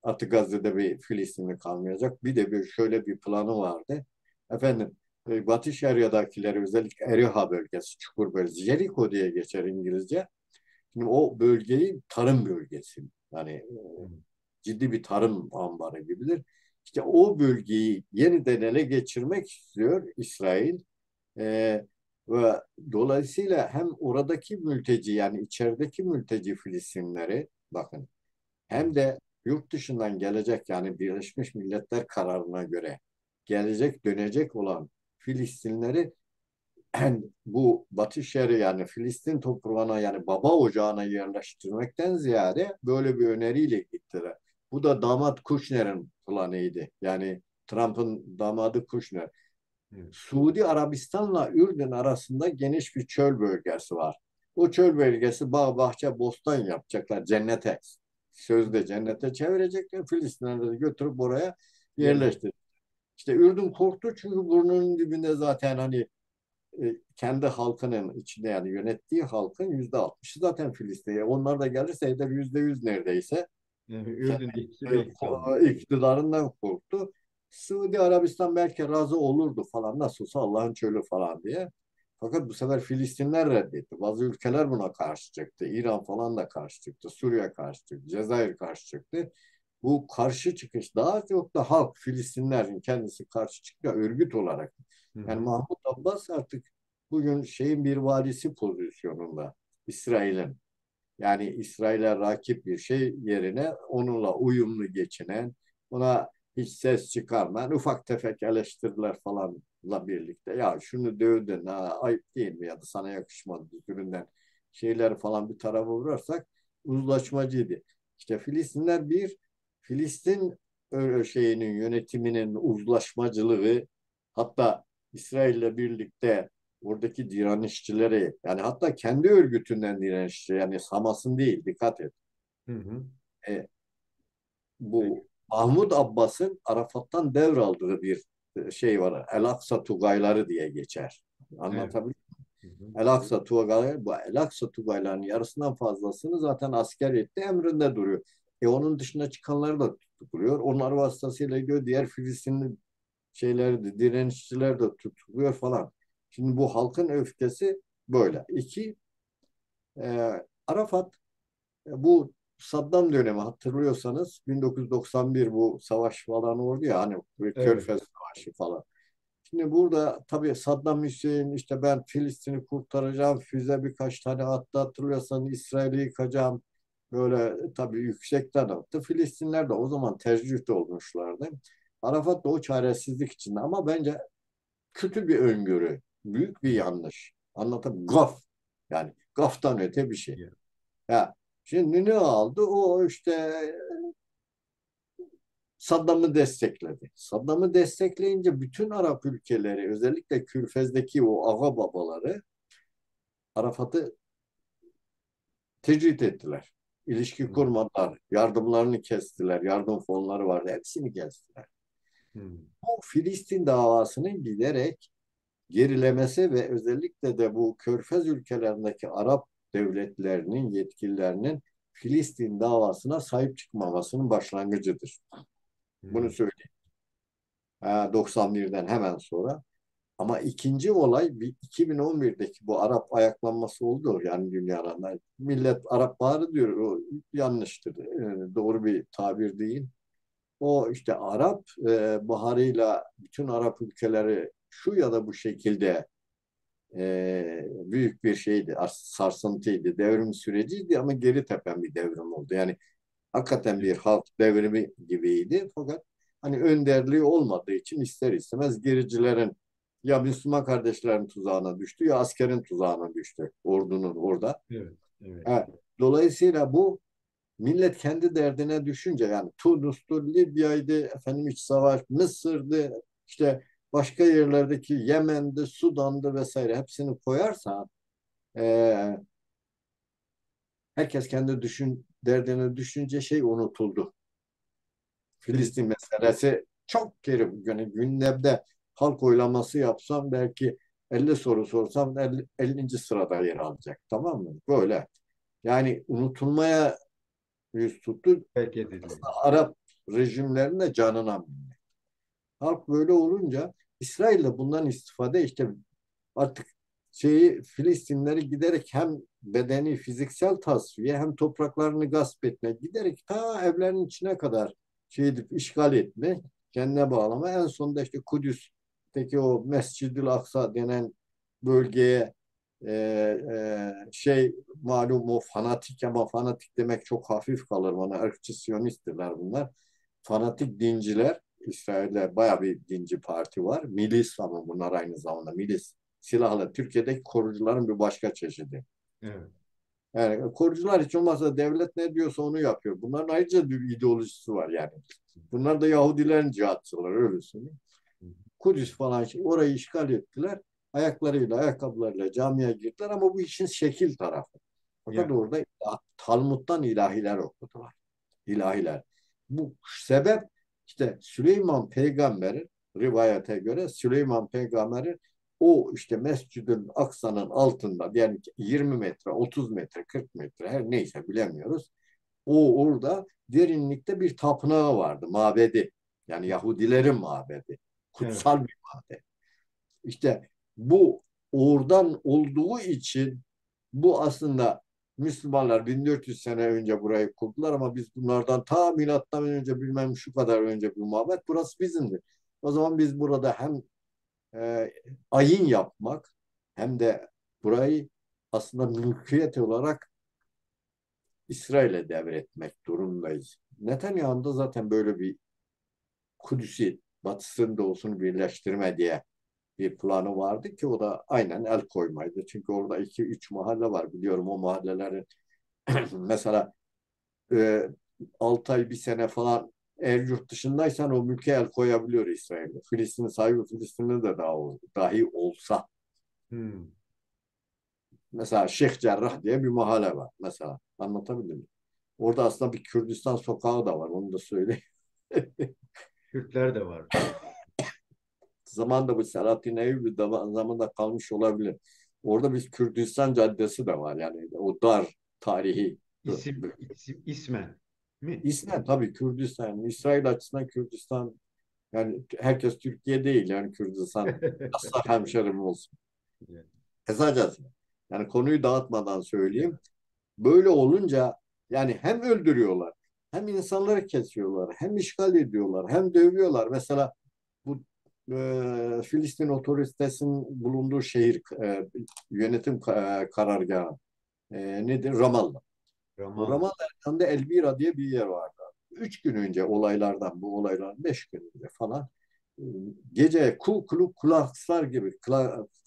artık Gazze'de bir Filistinli kalmayacak. Bir de şöyle bir planı vardı. Efendim, Batı Şeria'dakileri, özellikle Eriha bölgesi, Çukur bölgesi, Jericho diye geçer İngilizce. Şimdi o bölgeyi tarım bölgesi. Yani ciddi bir tarım ambarı gibidir. İşte o bölgeyi yeniden ele geçirmek istiyor İsrail. E, ve dolayısıyla hem oradaki mülteci, yani içerideki mülteci Filistinleri, bakın, hem de yurt dışından gelecek, yani Birleşmiş Milletler kararına göre gelecek, dönecek olan Filistinleri bu Batı Şeria, yani Filistin toprağına, yani baba ocağına yerleştirmekten ziyade böyle bir öneriyle gittiler. Bu da damat Kushner'in planıydı. Yani Trump'ın damadı Kushner. Evet. Suudi Arabistan'la Ürdün arasında geniş bir çöl bölgesi var. O çöl bölgesi bağ, bahçe, bostan yapacaklar cennete. Sözde cennete çevirecekler. Filistinleri götürüp oraya Yerleşti. yerleştir. İşte Ürdün korktu çünkü burnunun dibinde zaten hani kendi halkının içinde, yani yönettiği halkın %60'ı zaten Filistin'e. Onlar da gelirse hedef %100 neredeyse. Yani Kendi Ürdün ikisi belki kaldı. iktidarından korktu. Suudi Arabistan belki razı olurdu falan, nasıl olsa Allah'ın çölü falan diye. Fakat bu sefer Filistinler reddetti. Bazı ülkeler buna karşı çıktı. İran falan da karşı çıktı. Suriye karşı çıktı. Cezayir karşı çıktı. Bu karşı çıkış daha çok da halk, Filistinlerin kendisi karşı çıktı örgüt olarak. Hı Yani hı. Mahmut Abbas artık bugün şeyin bir valisi pozisyonunda, İsrail'in. Yani İsrail'e rakip bir şey yerine onunla uyumlu geçinen, ona hiç ses çıkarmayan, ufak tefek eleştiriler falanla birlikte ya şunu dövdün, ha, ayıp değil mi, ya da sana yakışmadı türünden şeyler falan bir tarafa vurursak uzlaşmacıydı. İşte Filistinler Filistin şeyinin yönetiminin uzlaşmacılığı, hatta İsrail'le birlikte oradaki direnişçileri, yani hatta kendi örgütünden direnişçi, yani Hamas'ın değil, dikkat et. Hı hı. E, Peki. bu Mahmud Abbas'ın Arafat'tan devraldığı bir şey var. El-Aksa Tugayları diye geçer. Evet. Anlatabiliyor Hı hı. muyum? El-Aksa Tugayları, bu El-Aksa Tugaylarının yarısından fazlasını zaten asker etti, emrinde duruyor. Onun dışında çıkanları da tutukluyor. Onlar vasıtasıyla diyor diğer Filistinli şeyler de, direnişçiler de tutuluyor falan. Şimdi bu halkın öfkesi böyle. İki, Arafat, bu Saddam dönemi hatırlıyorsanız 1991 bu savaş falan oldu ya, hani Evet. Körfez Savaşı falan. Şimdi burada tabii Saddam Hüseyin, işte ben Filistin'i kurtaracağım, füze birkaç tane attı, hatırlıyorsanız İsrail'i yıkacağım, böyle tabii yüksekten attı. Filistinler de o zaman tecrüt olmuşlardı. Arafat da o çaresizlik içinde, ama bence kötü bir öngörü, büyük bir yanlış. Anlatabiliyor muyum? Gaf. Yani gaftan öte bir şey. Ya. Ya şimdi ne aldı? O işte Saddam'ı destekledi. Saddam'ı destekleyince bütün Arap ülkeleri, özellikle Körfez'deki o ağa babaları Arafat'ı tecrit ettiler. İlişki Hı kurmadılar. Yardımlarını kestiler. Yardım fonları vardı. Hepsini kestiler. hı. Bu Filistin davasının giderek gerilemesi ve özellikle de bu Körfez ülkelerindeki Arap devletlerinin yetkililerinin Filistin davasına sahip çıkmamasının başlangıcıdır. Hı. Bunu söyleyeyim. 91'den hemen sonra. Ama ikinci olay 2011'deki bu Arap ayaklanması oldu yani dünyada. Millet Arap Baharı diyor. O yanlıştır. Doğru bir tabir değil. O işte Arap Baharı'yla bütün Arap ülkeleri şu ya da bu şekilde büyük bir şeydi, sarsıntıydı, devrim süreciydi ama geri tepen bir devrim oldu. Yani hakikaten bir halk devrimi gibiydi. Fakat hani önderliği olmadığı için ister istemez gericilerin ya Müslüman kardeşlerin tuzağına düştü ya askerin tuzağına düştü ordunun orada. Evet, evet. Evet. Dolayısıyla bu millet kendi derdine düşünce yani Tunus'tu, Libya'ydı, efendim iç savaş, Mısır'dı, işte başka yerlerdeki Yemen'di, Sudan'dı vesaire hepsini koyarsa e, herkes kendi derdine düşünce şey unutuldu. Filistin Filistin. meselesi çok geri yani gündemde halk oylaması yapsam belki 50 soru sorsam 50. sırada yer alacak. Tamam mı? Böyle. Yani unutulmaya yüz tuttu. Terk edildi. Arap rejimlerinin de canına minnet. Halk böyle olunca İsrail de bundan istifade işte artık Filistinleri giderek hem bedeni fiziksel tasfiye hem topraklarını gasp etme giderek ta evlerinin içine kadar edip işgal etme kendine bağlama en sonunda işte Kudüs'teki o Mescid-i Aksa denen bölgeye e, malum o fanatik ama fanatik demek çok hafif kalır bana ırkçı Siyonistler bunlar fanatik dinciler İsrail'de bayağı bir dinci parti var. Milis ama bunlar aynı zamanda milis. Silahlı. Türkiye'deki korucuların bir başka çeşidi. Evet. Yani korucular hiç olmazsa devlet ne diyorsa onu yapıyor. Bunların ayrıca bir ideolojisi var yani. Bunlar da Yahudilerin cihatçıları öyle söyleyeyim. Kudüs falan orayı işgal ettiler. Ayaklarıyla, ayakkabılarıyla camiye girdiler ama bu işin şekil tarafı. Fakat Ya, orada Talmud'dan ilahiler okudular. İlahiler. Bu sebep işte Süleyman peygamberin rivayete göre Süleyman peygamberin o işte Mescid-ül Aksa'nın altında yani 20 metre, 30 metre, 40 metre her neyse bilemiyoruz. O orada derinlikte bir tapınağı vardı, mabedi. Yani Yahudilerin mabedi. evet. Kutsal bir mabed. İşte bu oradan olduğu için bu aslında Müslümanlar 1400 sene önce burayı kurdular ama biz bunlardan ta milattan önce bilmem şu kadar önce bir mabet burası bizimdir. O zaman biz burada hem e, ayin yapmak hem de burayı aslında mülkiyet olarak İsrail'e devretmek durumundayız. Netanyahu'nun da zaten böyle bir Kudüs'ü batısını doğusunu birleştirme diye bir planı vardı ki o da aynen el koymaydı. Çünkü orada iki üç mahalle var biliyorum o mahallelerin mesela e, 6 ay bir sene falan eğer yurt dışındaysan o mülke el koyabiliyor İsrail'de. Filistin sahibi Filistin'de de dahi olsa. Hmm. Mesela Şeyh Cerrah diye bir mahalle var mesela. Anlatabildim mi? Orada aslında bir Kürdistan sokağı da var onu da söyleyeyim. Kürtler de var. Zamanında bu Selahattin Eyyubi zamanında kalmış olabilir. Orada bir Kürdistan Caddesi de var. Yani o dar tarihi. İsmen mi? İslam tabii Kürdistan. İsrail açısından Kürdistan yani herkes Türkiye değil yani Kürdistan. Asla hemşerim olsun. Evet. Kısacası yani konuyu dağıtmadan söyleyeyim. Böyle olunca yani hem öldürüyorlar hem insanları kesiyorlar hem işgal ediyorlar hem dövüyorlar. Mesela bu Filistin otoritesinin bulunduğu şehir yönetim karargahı nedir? Ramallah. O Ramallah. Ramallah yanında Elbira diye bir yer vardı. 3 gün önce olaylardan bu olaylar 5 gün önce falan e, gece Klakslar gibi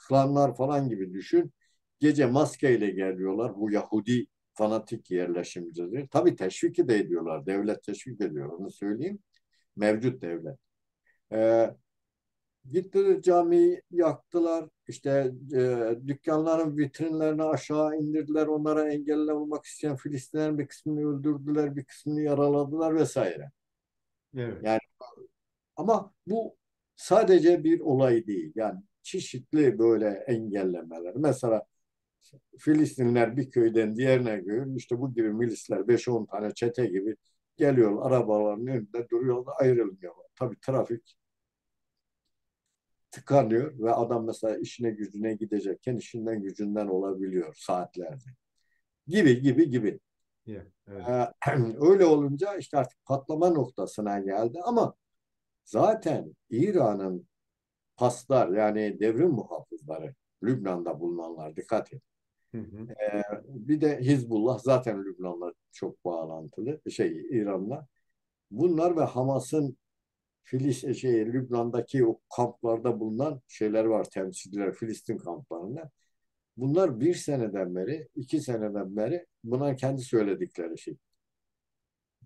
klanlar falan gibi düşün. Gece maskeyle geliyorlar. Bu Yahudi fanatik yerleşimcileri. Tabii teşvik de ediyorlar. Devlet teşvik ediyor. Onu söyleyeyim. Mevcut devlet. Ee, Gittiler camiyi yaktılar. İşte dükkanların vitrinlerini aşağı indirdiler. Onlara engel olmak isteyen Filistinlerin bir kısmını öldürdüler, bir kısmını yaraladılar vesaire. Evet. Yani ama bu sadece bir olay değil. Yani çeşitli böyle engellemeler. Mesela Filistinliler bir köyden diğerine göre işte bu gibi milisler 5-10 tane çete gibi geliyor arabaların önünde duruyorlar ayrılmıyorlar. Tabii trafik tıkanıyor ve adam mesela işine gücüne gidecekken işinden gücünden olabiliyor saatlerce. Gibi gibi gibi. Yeah, evet. Öyle olunca işte artık patlama noktasına geldi ama zaten İran'ın paslar yani devrim muhafızları Lübnan'da bulunanlar dikkat et. Hı hı. Bir de Hizbullah zaten Lübnan'la çok bağlantılı İran'la. Bunlar ve Hamas'ın Lübnan'daki o kamplarda bulunan şeyler var temsilciler Filistin kamplarında. Bunlar bir seneden beri, 2 seneden beri buna kendi söyledikleri şey.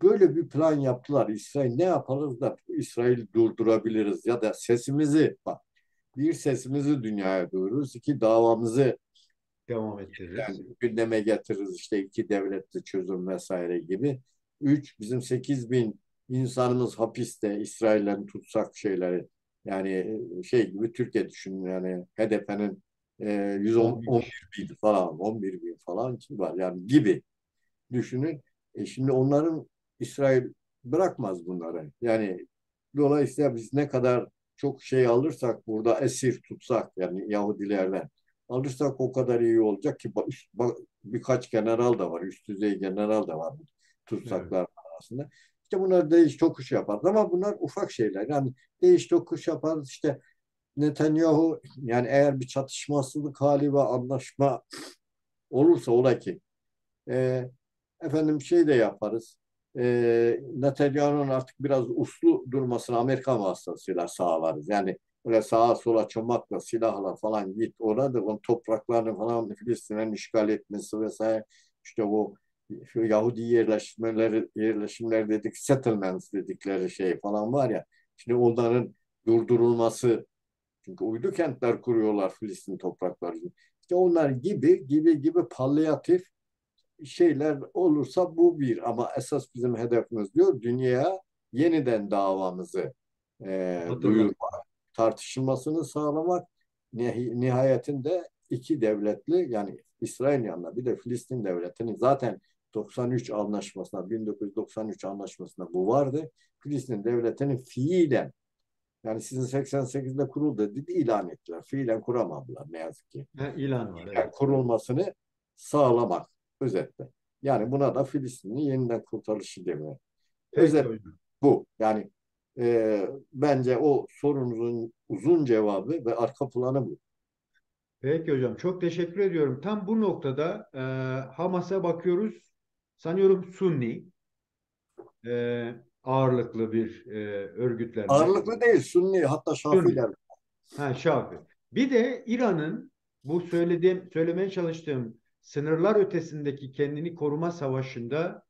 Böyle bir plan yaptılar. İsrail ne yapalım da İsrail durdurabiliriz ya da sesimizi bak bir sesimizi dünyaya duyururuz, iki davamızı Devam ettiririz. yani gündeme getiririz işte iki devletli çözüm vesaire gibi. Üç, bizim 8 bin insanımız hapiste İsrail'den tutsak şeyleri yani şey gibi Türkiye düşünün yani HDP'nin 111 Olmuş. bin falan 11 bin falan var yani gibi düşünün. Şimdi onların İsrail bırakmaz bunları. Yani dolayısıyla biz ne kadar çok şey alırsak burada esir tutsak yani Yahudilerden alırsak o kadar iyi olacak ki birkaç general da var, üst düzey general da var Evet. tutsaklar arasında. İşte bunlar değiş tokuş yapar ama bunlar ufak şeyler. Yani değiş tokuş yapar işte Netanyahu yani eğer bir çatışmasızlık hali ve anlaşma olursa ola ki e, efendim şey de yaparız. Netanyahu'nun artık biraz uslu durmasını Amerikan vasıtasıyla sağlarız. Yani böyle sağa sola çomakla, silahla falan git orada onun topraklarını falan Filistin'in işgal etmesi vesaire işte bu şu Yahudi yerleşimler dedik, settlements dedikleri şey falan var ya. Şimdi onların durdurulması çünkü uydu kentler kuruyorlar Filistin toprakları için. İşte onlar gibi gibi gibi palyatif şeyler olursa bu bir ama esas bizim hedefimiz diyor dünyaya yeniden davamızı Hatırlat. duyurmak, tartışılmasını sağlamak nihayetinde iki devletli yani İsrail yanında bir de Filistin devletinin zaten 93 anlaşmasına 1993 anlaşmasında bu vardı. Filistin devletinin fiilen yani sizin 88'de kuruldu dedi ilan ettiler. Fiilen kuramadılar ne yazık ki Ha, ilan var, evet. kurulmasını sağlamak özetle. Yani buna da Filistin'in yeniden kurtarışı demiyor. Peki Özet hocam. bu. Yani bence o sorunuzun uzun cevabı ve arka planı bu. Peki hocam. Çok teşekkür ediyorum. Tam bu noktada Hamas'a bakıyoruz. Sanıyorum Sunni ağırlıklı bir örgütlenme. Ağırlıklı değil, Sünni hatta Sunni. Şafiler. Ha, Şafi. Bir de İran'ın bu söylemeye çalıştığım sınırlar ötesindeki kendini koruma savaşında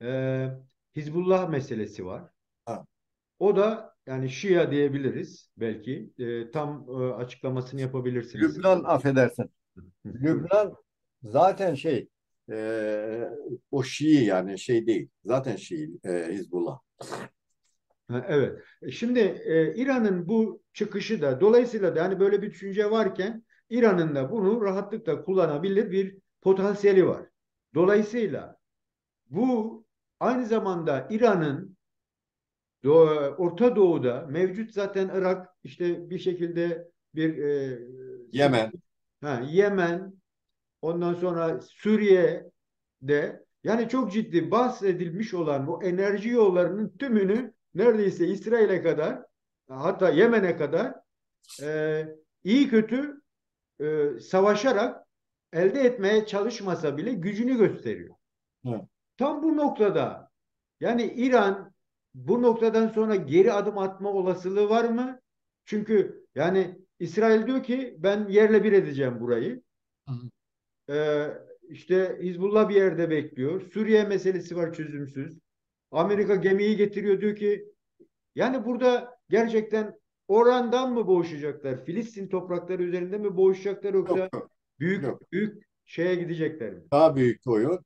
e, Hizbullah meselesi var. Ha. O da yani Şia diyebiliriz belki. Tam açıklamasını yapabilirsiniz. Lübnan affedersin. Hı, buyurun. Lübnan zaten o Şii yani şey değil. Zaten Şii Hizbullah. Ha, evet. Şimdi İran'ın bu çıkışı da dolayısıyla da yani böyle bir düşünce varken İran'ın da bunu rahatlıkla kullanabilir bir potansiyeli var. Dolayısıyla bu aynı zamanda İran'ın Orta Doğu'da mevcut zaten Irak işte bir şekilde bir sıkıntı. Yemen. Yemen, ondan sonra Suriye'de yani çok ciddi bahsedilmiş olan bu enerji yollarının tümünü neredeyse İsrail'e kadar hatta Yemen'e kadar e, iyi kötü savaşarak elde etmeye çalışmasa bile gücünü gösteriyor. Hı. Tam bu noktada yani İran bu noktadan sonra geri adım atma olasılığı var mı? Çünkü yani İsrail diyor ki ben yerle bir edeceğim burayı. Hı. Ee, işte Hizbullah bir yerde bekliyor. Suriye meselesi var çözümsüz. Amerika gemiyi getiriyor diyor ki yani burada gerçekten orandan mı boğuşacaklar? Filistin toprakları üzerinde mi boğuşacaklar Yok yoksa yok. büyük Yok. büyük şeye gidecekler mi? Daha büyük oyun.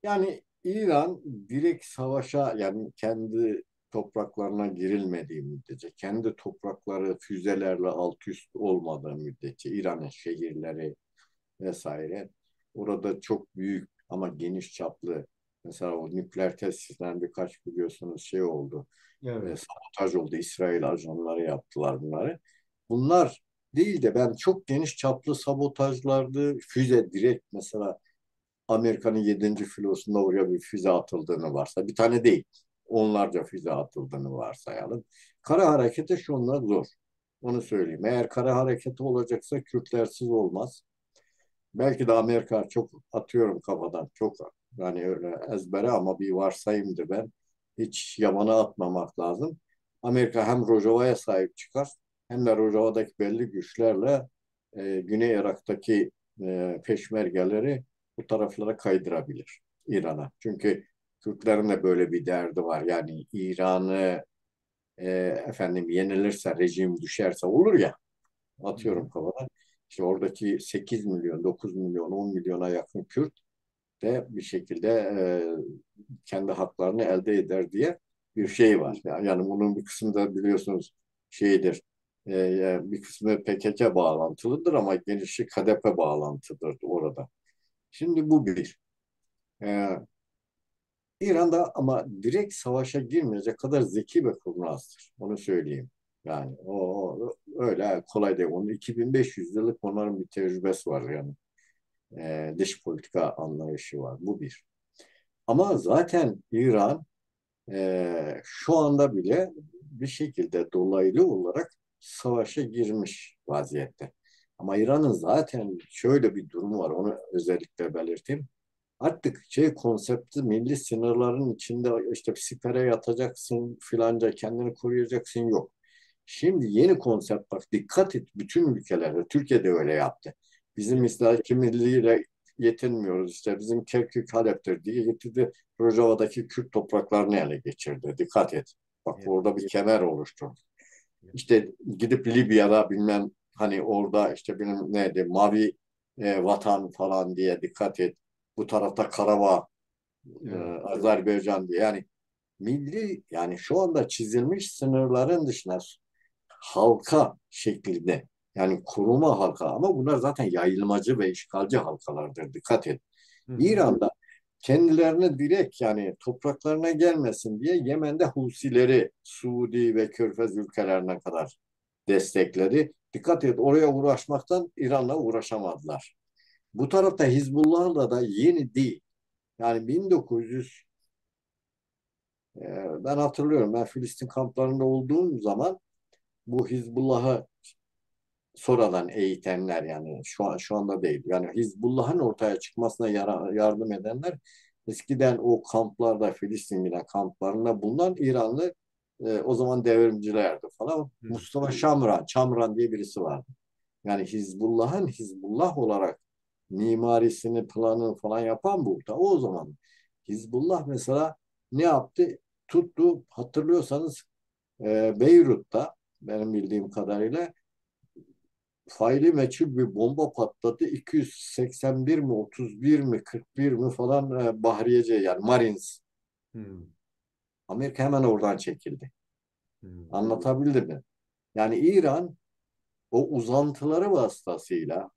Yani İran direkt savaşa yani kendi topraklarına girilmediği müddetçe, kendi toprakları füzelerle alt üst olmadığı müddetçe İran'ın şehirleri vesaire orada çok büyük ama geniş çaplı mesela o nükleer tesislerden birkaç biliyorsunuz şey oldu Evet. sabotaj oldu. İsrail ajanları yaptılar bunları. bunlar değil de ben çok geniş çaplı sabotajlardı. Füze direkt mesela Amerika'nın 7. filosunda oraya bir füze atıldığını varsa, bir tane değil, onlarca füze atıldığını varsayalım. Kara hareketi şunlar zor. Onu söyleyeyim. Eğer kara hareketi olacaksa Kürtlersiz olmaz. Belki de Amerika çok atıyorum kafadan. Çok yani öyle ezbere ama bir varsayımdır ben. Hiç yabana atmamak lazım. Amerika hem Rojava'ya sahip çıkar hem de Rojava'daki belli güçlerle Güney Irak'taki peşmergeleri bu taraflara kaydırabilir İran'a. Çünkü Kürtlerin de böyle bir derdi var. Yani İran'ı e, efendim yenilirse, rejim düşerse olur ya, Hı hı. atıyorum kafadan. İşte oradaki 8 milyon, 9 milyon, 10 milyona yakın Kürt de bir şekilde kendi haklarını elde eder diye bir Hı. şey var. Yani bunun bir kısmı da biliyorsunuz şeydir. Bir kısmı PKK bağlantılıdır ama genişi KDP bağlantıdır orada. Şimdi bu bir. E, İran'da ama direkt savaşa girmeyecek kadar zeki ve kurnazdır. Onu söyleyeyim. Yani o öyle kolay değil. Onun 2500 yıllık onların bir tecrübesi var yani. Dış politika anlayışı var. Bu bir. Ama zaten İran şu anda bile bir şekilde dolaylı olarak savaşa girmiş vaziyette. Ama İran'ın zaten şöyle bir durumu var. Onu özellikle belirteyim. Artık şey konsepti milli sınırların içinde işte sipere yatacaksın filanca kendini koruyacaksın yok. Şimdi yeni konsept bak dikkat et bütün ülkelerde Türkiye'de öyle yaptı. Bizim Evet. İslaki milliyle yetinmiyoruz işte bizim Kerkük Halep'tir diye getirdi Rojava'daki Kürt topraklarını ele geçirdi. Dikkat et. Bak Evet. orada bir kemer oluşturdu. İşte gidip Libya'da bilmem hani orada işte benim neydi mavi vatan falan diye dikkat et. Bu tarafta Karabağ, Evet. Azerbaycan diye yani milli yani şu anda çizilmiş sınırların dışına halka şeklinde yani koruma halka ama bunlar zaten yayılmacı ve işgalci halkalardır. Dikkat et. Hı hı. İran'da kendilerine direkt yani topraklarına gelmesin diye Yemen'de Husileri Suudi ve Körfez ülkelerine kadar destekledi. Dikkat et oraya uğraşmaktan İran'la uğraşamadılar. Bu tarafta Hizbullah'la da yeni değil. Yani 1900 ben hatırlıyorum ben Filistin kamplarında olduğum zaman bu Hizbullah'ı sonradan eğitenler yani şu anda değil. Yani Hizbullah'ın ortaya çıkmasına yardım edenler eskiden o kamplarda Filistin giden kamplarında bulunan İranlı o zaman devrimcilerdi falan. Hı. Mustafa Çamran diye birisi vardı. Yani Hizbullah'ın Hizbullah olarak mimarisini, planını falan yapan bu. Da o zaman Hizbullah mesela ne yaptı? Tuttu, hatırlıyorsanız Beyrut'ta benim bildiğim kadarıyla faili meçhul bir bomba patladı. 281 mi, 31 mi, 41 mi falan Bahriyece yani Marines. Hı. Amerika hemen oradan çekildi. Hı. Anlatabildim mi? Yani İran o uzantıları vasıtasıyla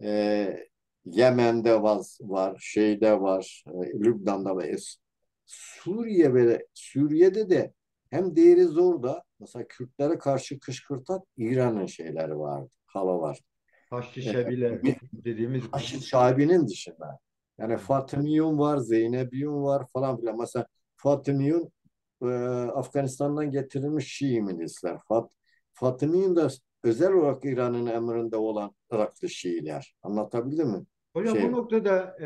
e, Yemen'de var, şeyde var, Lübnan'da ve Suriye'de de hem değeri zor da mesela Kürtlere karşı kışkırtan İran'ın şeyleri var, hava var. Haçlı E, Şebiler dediğimiz Haşit grup. Şabi'nin dışında. Yani Hı. Fatımiyun var, Zeynepiyun var falan filan. Mesela Fatımiyun Afganistan'dan getirilmiş Şii milisler. Fatımiyun da özel olarak İran'ın emrinde olan Iraklı Şiiler. Anlatabildim mi? Hocam bu Şey, noktada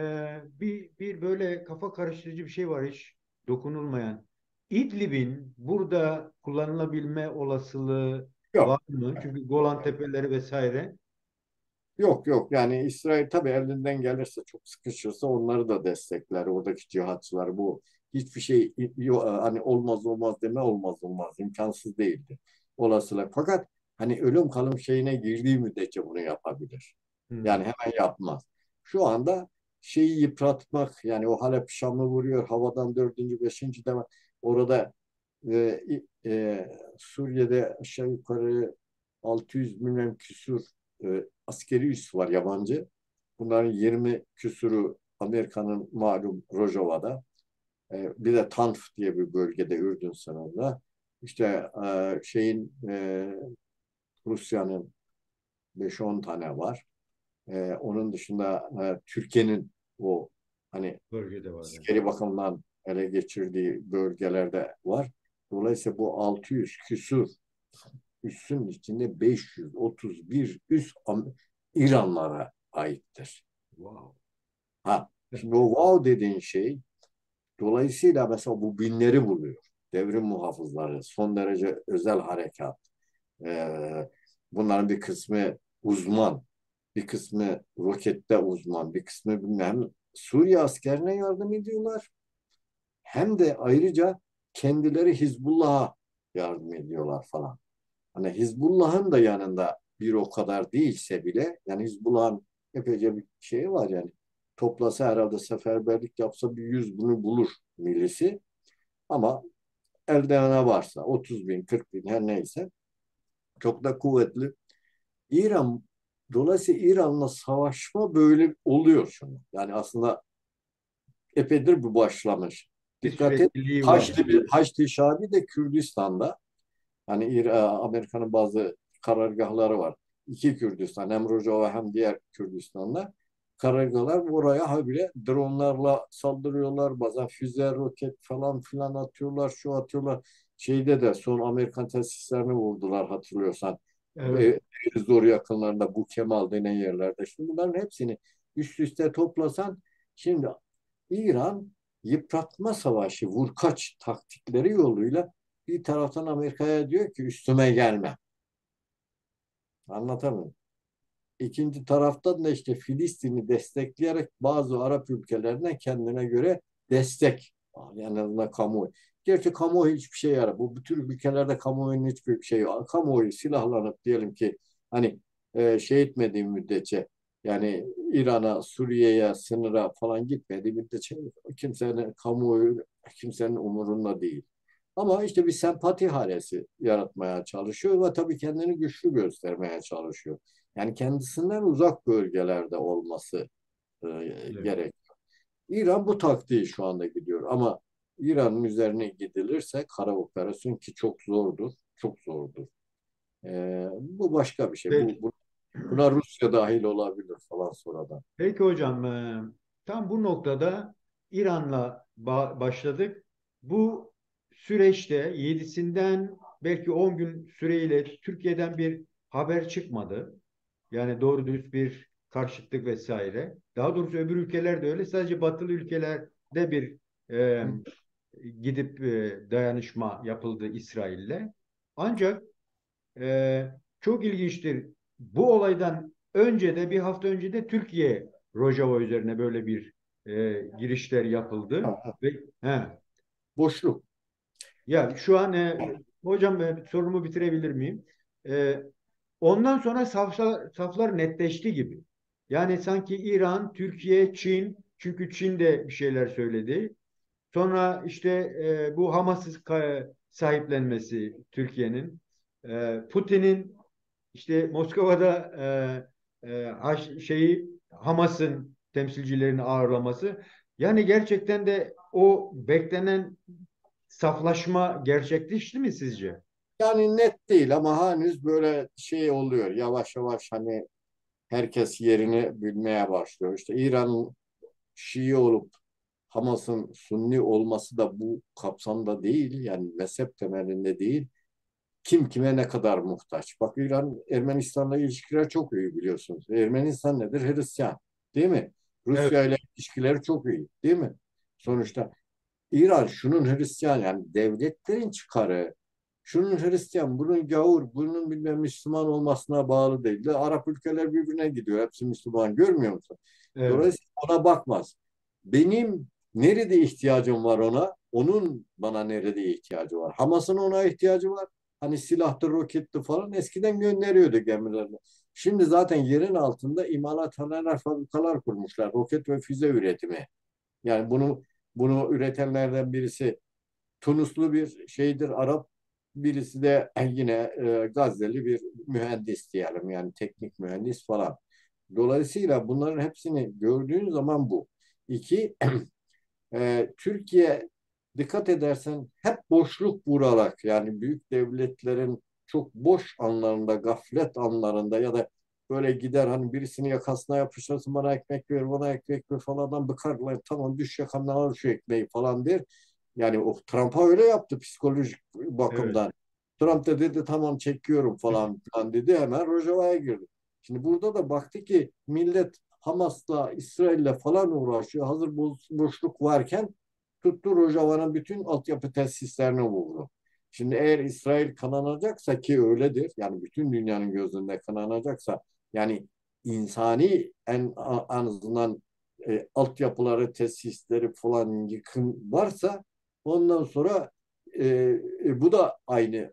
bir böyle kafa karıştırıcı bir şey var hiç dokunulmayan. İdlib'in burada kullanılabilme olasılığı var yok. mı? Çünkü Golan Tepeleri vesaire. Yok yok yani İsrail tabii elinden gelirse çok sıkışırsa onları da destekler oradaki cihatçılar bu hiçbir şey hani olmaz deme olmaz imkansız değildi olasılık fakat hani ölüm kalım şeyine girdiği müddetçe bunu yapabilir Hmm. yani hemen yapmaz şu anda şeyi yıpratmak yani o Halep Şam'ı vuruyor havadan dördüncü beşinci de orada e, Suriye'de aşağı yukarı 600 milyon küsur askeri üs var yabancı. Bunların 20 küsuru Amerika'nın malum Rojava'da. Bir de Tanf diye bir bölgede Ürdün sınırında. İşte Rusya'nın 5-10 tane var. Onun dışında Türkiye'nin o hani Bölgede var. Yani. askeri bakımdan ele geçirdiği bölgelerde var. Dolayısıyla bu 600 küsur üssün içinde 531 üs İranlara aittir. Wow. Ha, şimdi o wow dediğin şey dolayısıyla mesela bu binleri buluyor. Devrim muhafızları, son derece özel harekat. Bunların bir kısmı uzman, bir kısmı rokette uzman, bir kısmı bilmem Suriye askerine yardım ediyorlar. Hem de ayrıca kendileri Hizbullah'a yardım ediyorlar falan. Hani Hizbullah'ın da yanında bir o kadar değilse bile yani Hizbullah'ın epeyce bir şeyi var yani. Toplasa herhalde seferberlik yapsa bir 100 bunu bulur milisi. Ama elde ne varsa 30 bin, 40 bin her neyse çok da kuvvetli. İran dolayısıyla İran'la savaşma böyle oluyor şunu. Yani aslında epeydir bu başlamış. Bir Dikkat et. sürekliliği var. Haçlı Şabi de Kürdistan'da. Hani Amerika'nın bazı karargahları var. İki Kürdistan hem Rojava hem diğer Kürdistan'da. Karargahlar oraya habire dronlarla saldırıyorlar. Bazen füze, roket falan filan atıyorlar. Şu atıyorlar. Şeyde de son Amerikan tesislerini vurdular hatırlıyorsan. Evet. Zor yakınlarında bu Kemal denen yerlerde. Şimdi bunların hepsini üst üste toplasan şimdi İran yıpratma savaşı, vurkaç taktikleri yoluyla bir taraftan Amerika'ya diyor ki üstüme gelme. Anlatamıyorum. İkinci taraftan da işte Filistin'i destekleyerek bazı Arap ülkelerine kendine göre destek. Yani en azından kamuoyu. Gerçi kamuoyu hiçbir şey yarar. Bu bütün ülkelerde kamuoyunun hiçbir şey yok. Kamuoyu silahlanıp diyelim ki hani şey etmediği müddetçe yani İran'a, Suriye'ye, sınıra falan gitmediği müddetçe kimsenin kamuoyu kimsenin umurunda değil. Ama işte bir sempati halesi yaratmaya çalışıyor ve tabii kendini güçlü göstermeye çalışıyor. Yani kendisinden uzak bölgelerde olması Evet. gerek. İran bu taktiği şu anda gidiyor ama İran'ın üzerine gidilirse kara operasyon ki çok zordur, çok zordur. Bu başka bir şey. Peki. Buna Rusya dahil olabilir falan sonradan. Peki hocam, tam bu noktada İran'la başladık. Bu süreçte 7'sinden belki 10 gün süreyle Türkiye'den bir haber çıkmadı. Yani doğru dürüst bir karşıtlık vesaire. Daha doğrusu öbür ülkeler de öyle. Sadece batılı ülkelerde bir e, gidip dayanışma yapıldı İsrail'le. Ancak çok ilginçtir. Bu olaydan önce de bir hafta önce de Türkiye Rojava üzerine böyle bir girişler yapıldı. Ha, Ve he, boşluk. ya şu an hocam sorumu bitirebilir miyim? E, Ondan sonra saflar netleşti gibi. Yani sanki İran, Türkiye, Çin, çünkü Çin de bir şeyler söyledi. Sonra işte bu Hamas'ı sahiplenmesi Türkiye'nin, Putin'in işte Moskova'da Hamas'ın temsilcilerini ağırlaması. Yani gerçekten de o beklenen saflaşma gerçekleşti mi sizce? Yani net değil ama henüz böyle şey oluyor. Yavaş yavaş hani herkes yerini bilmeye başlıyor. İşte İran'ın Şii olup Hamas'ın Sunni olması da bu kapsamda değil. Yani mezhep temelinde değil. Kim kime ne kadar muhtaç? Bak İran Ermenistan'la ilişkiler çok iyi biliyorsunuz. Ermenistan nedir? Hristiyan. Değil mi? Evet, Rusya ile ilişkileri çok iyi. Değil mi? Sonuçta İran şunun Hristiyan yani devletlerin çıkarı şunun Hristiyan, bunun gavur, bunun bilmem Müslüman olmasına bağlı değil. Arap ülkeler birbirine gidiyor. Hepsi Müslüman. Görmüyor musun? evet, Dolayısıyla ona bakmaz. Benim nerede ihtiyacım var ona? Onun bana nerede ihtiyacı var? Hamas'ın ona ihtiyacı var. Hani silahtı, roketti falan eskiden gönderiyordu gemilerini. Şimdi zaten yerin altında imalathaneler, fabrikalar kurmuşlar. Roket ve füze üretimi. Yani bunu üretenlerden birisi Tunuslu bir şeydir Arap. Birisi de yine Gazze'li bir mühendis diyelim yani teknik mühendis falan. Dolayısıyla bunların hepsini gördüğün zaman bu. İki, Türkiye dikkat edersen hep boşluk vurarak yani büyük devletlerin çok boş anlarında, gaflet anlarında ya da böyle gider hani birisini yakasına yapıştırsın, bana ekmek ver, bana ekmek ver falan, adam bıkar, "Lan tamam düş yakamdan al şu ekmeği" falan der. Yani o Trump'a öyle yaptı psikolojik Evet. bakımdan. Trump da dedi tamam çekiyorum falan filan dedi, hemen Rojava'ya girdi. Şimdi burada da baktı ki millet Hamas'la, İsrail'le falan uğraşıyor. Hazır boşluk varken tuttu Rojava'nın bütün altyapı tesislerini vurdu. Şimdi eğer İsrail kananacaksa, ki öyledir, yani bütün dünyanın gözünde kananacaksa, yani insani en azından altyapıları, tesisleri falan yıkım varsa, ondan sonra bu da aynı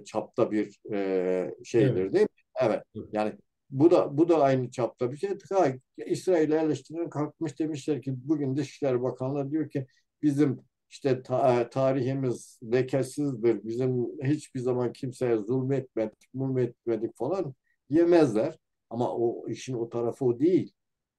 çapta bir Evet. şeydir değil mi? Evet. Yani bu da aynı çapta bir şey. Ha, İsrail'i eleştiren kalkmış, demişler ki bugün Dışişleri Bakanlığı diyor ki bizim işte tarihimiz lekesizdir. Bizim hiçbir zaman kimseye zulmetmedik falan yemezler. Ama o işin o tarafı o değil.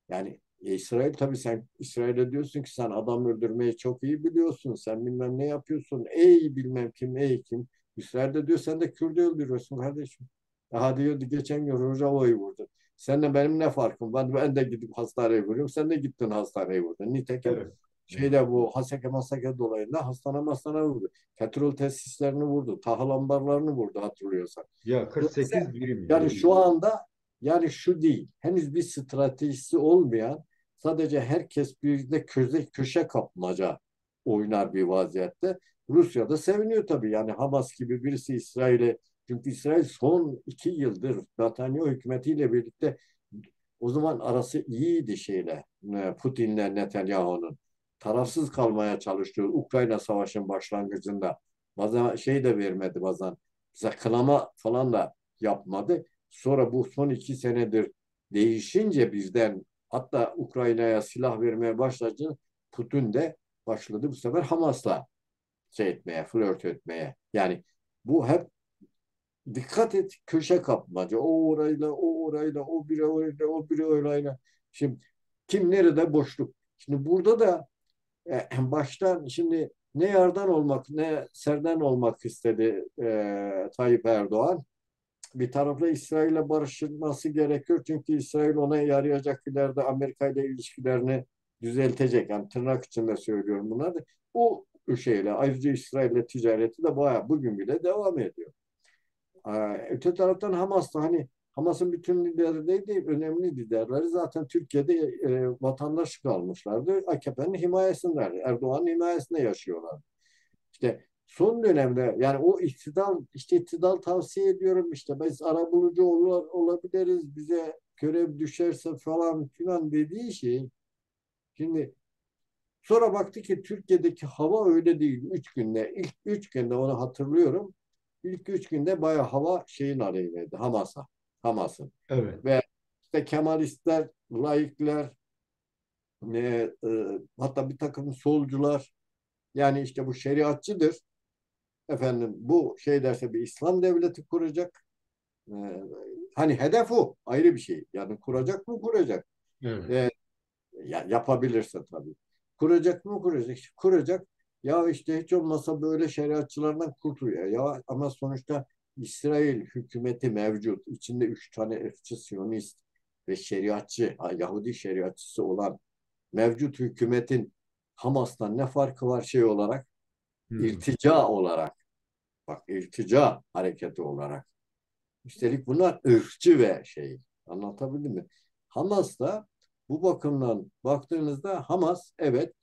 Yani İsrail, tabii sen İsrail'e diyorsun ki sen adam öldürmeyi çok iyi biliyorsun. Sen bilmem ne yapıyorsun. Ey bilmem kim, ey kim. İsrail'de diyor sen de Kürt'ü öldürüyorsun kardeşim. Daha diyor geçen gün Rojava'yı vurdu. Seninle benim ne farkım? Ben de gidip hastaneye vuruyorum. Sen de gittin hastaneye vurdun. Nitekim Evet. Evet. şeyde bu Haseke Masake dolayında hastane vurdu. Petrol tesislerini vurdu. Tahıl ambarlarını vurdu, hatırlıyorsan. Ya Dolayısıyla 48 birim ya. yani şu anda, yani şu değil. Henüz bir stratejisi olmayan, sadece herkes bir köşe kapmaca oynar bir vaziyette. Rusya da seviniyor tabii. Yani Hamas gibi birisi İsrail'e, çünkü İsrail son 2 yıldır Netanyahu hükümetiyle birlikte, o zaman arası iyiydi şeyle, Putin'le Netanyahu'nun. Tarafsız kalmaya çalışıyor Ukrayna Savaşı'nın başlangıcında. Bazen şey de vermedi bazen. Bize kınama falan da yapmadı. Sonra bu son 2 senedir değişince bizden, hatta Ukrayna'ya silah vermeye başlayınca Putin de başladı bu sefer Hamas'la şey etmeye, flört etmeye. Yani bu hep, dikkat et, köşe kapmaca. O orayla, o orayla, o biri orayla, o biri orayla. Şimdi kim nerede boşluk. Şimdi burada da baştan şimdi ne yardan olmak ne serden olmak istedi Tayyip Erdoğan. Bir tarafla İsrail'le barışılması gerekiyor. Çünkü İsrail ona yarayacak, ileride Amerika ile ilişkilerini düzeltecek. Yani tırnak içinde söylüyorum bunları. O şeyle ayrıca İsrail'le ticareti de bayağı bugün bile devam ediyor. Öte taraftan Hamas da, hani Hamas'ın bütün liderleri değil, önemli liderleri zaten Türkiye'de vatandaşlık almışlardı. AKP'nin himayesindeler. Erdoğan'ın himayesinde yaşıyorlar. İşte son dönemde yani o iktidar, işte iktidar tavsiye ediyorum, işte biz arabulucu olabiliriz, bize görev düşerse falan filan dediği şey, şimdi sonra baktı ki Türkiye'deki hava öyle değil. 3 günde, ilk 3 günde onu hatırlıyorum. İlk 3 günde bayağı hava şeyin aleyhineydi. Hamas'ın. Evet. Ve işte Kemalistler, laikler, hatta bir takım solcular, yani işte bu şeriatçıdır. Efendim bu şey derse bir İslam devleti kuracak. E, Hani hedef o. Ayrı bir şey. Yani kuracak mı kuracak. Evet. E, Ya yapabilirse tabii. Kuracak mı kuracak? Kuracak. Ya işte hiç olmazsa böyle şeriatçılardan kurtuluyor. Ya ama sonuçta İsrail hükümeti mevcut. İçinde 3 tane ırkçı, Siyonist ve şeriatçı, Yahudi şeriatçısı olan mevcut hükümetin Hamas'tan ne farkı var şey olarak? Hmm. İrtica olarak. Bak, irtica hareketi olarak. Üstelik bunlar ırkçı ve şey. Anlatabildim mi? Hamas da bu bakımdan baktığınızda, Hamas evet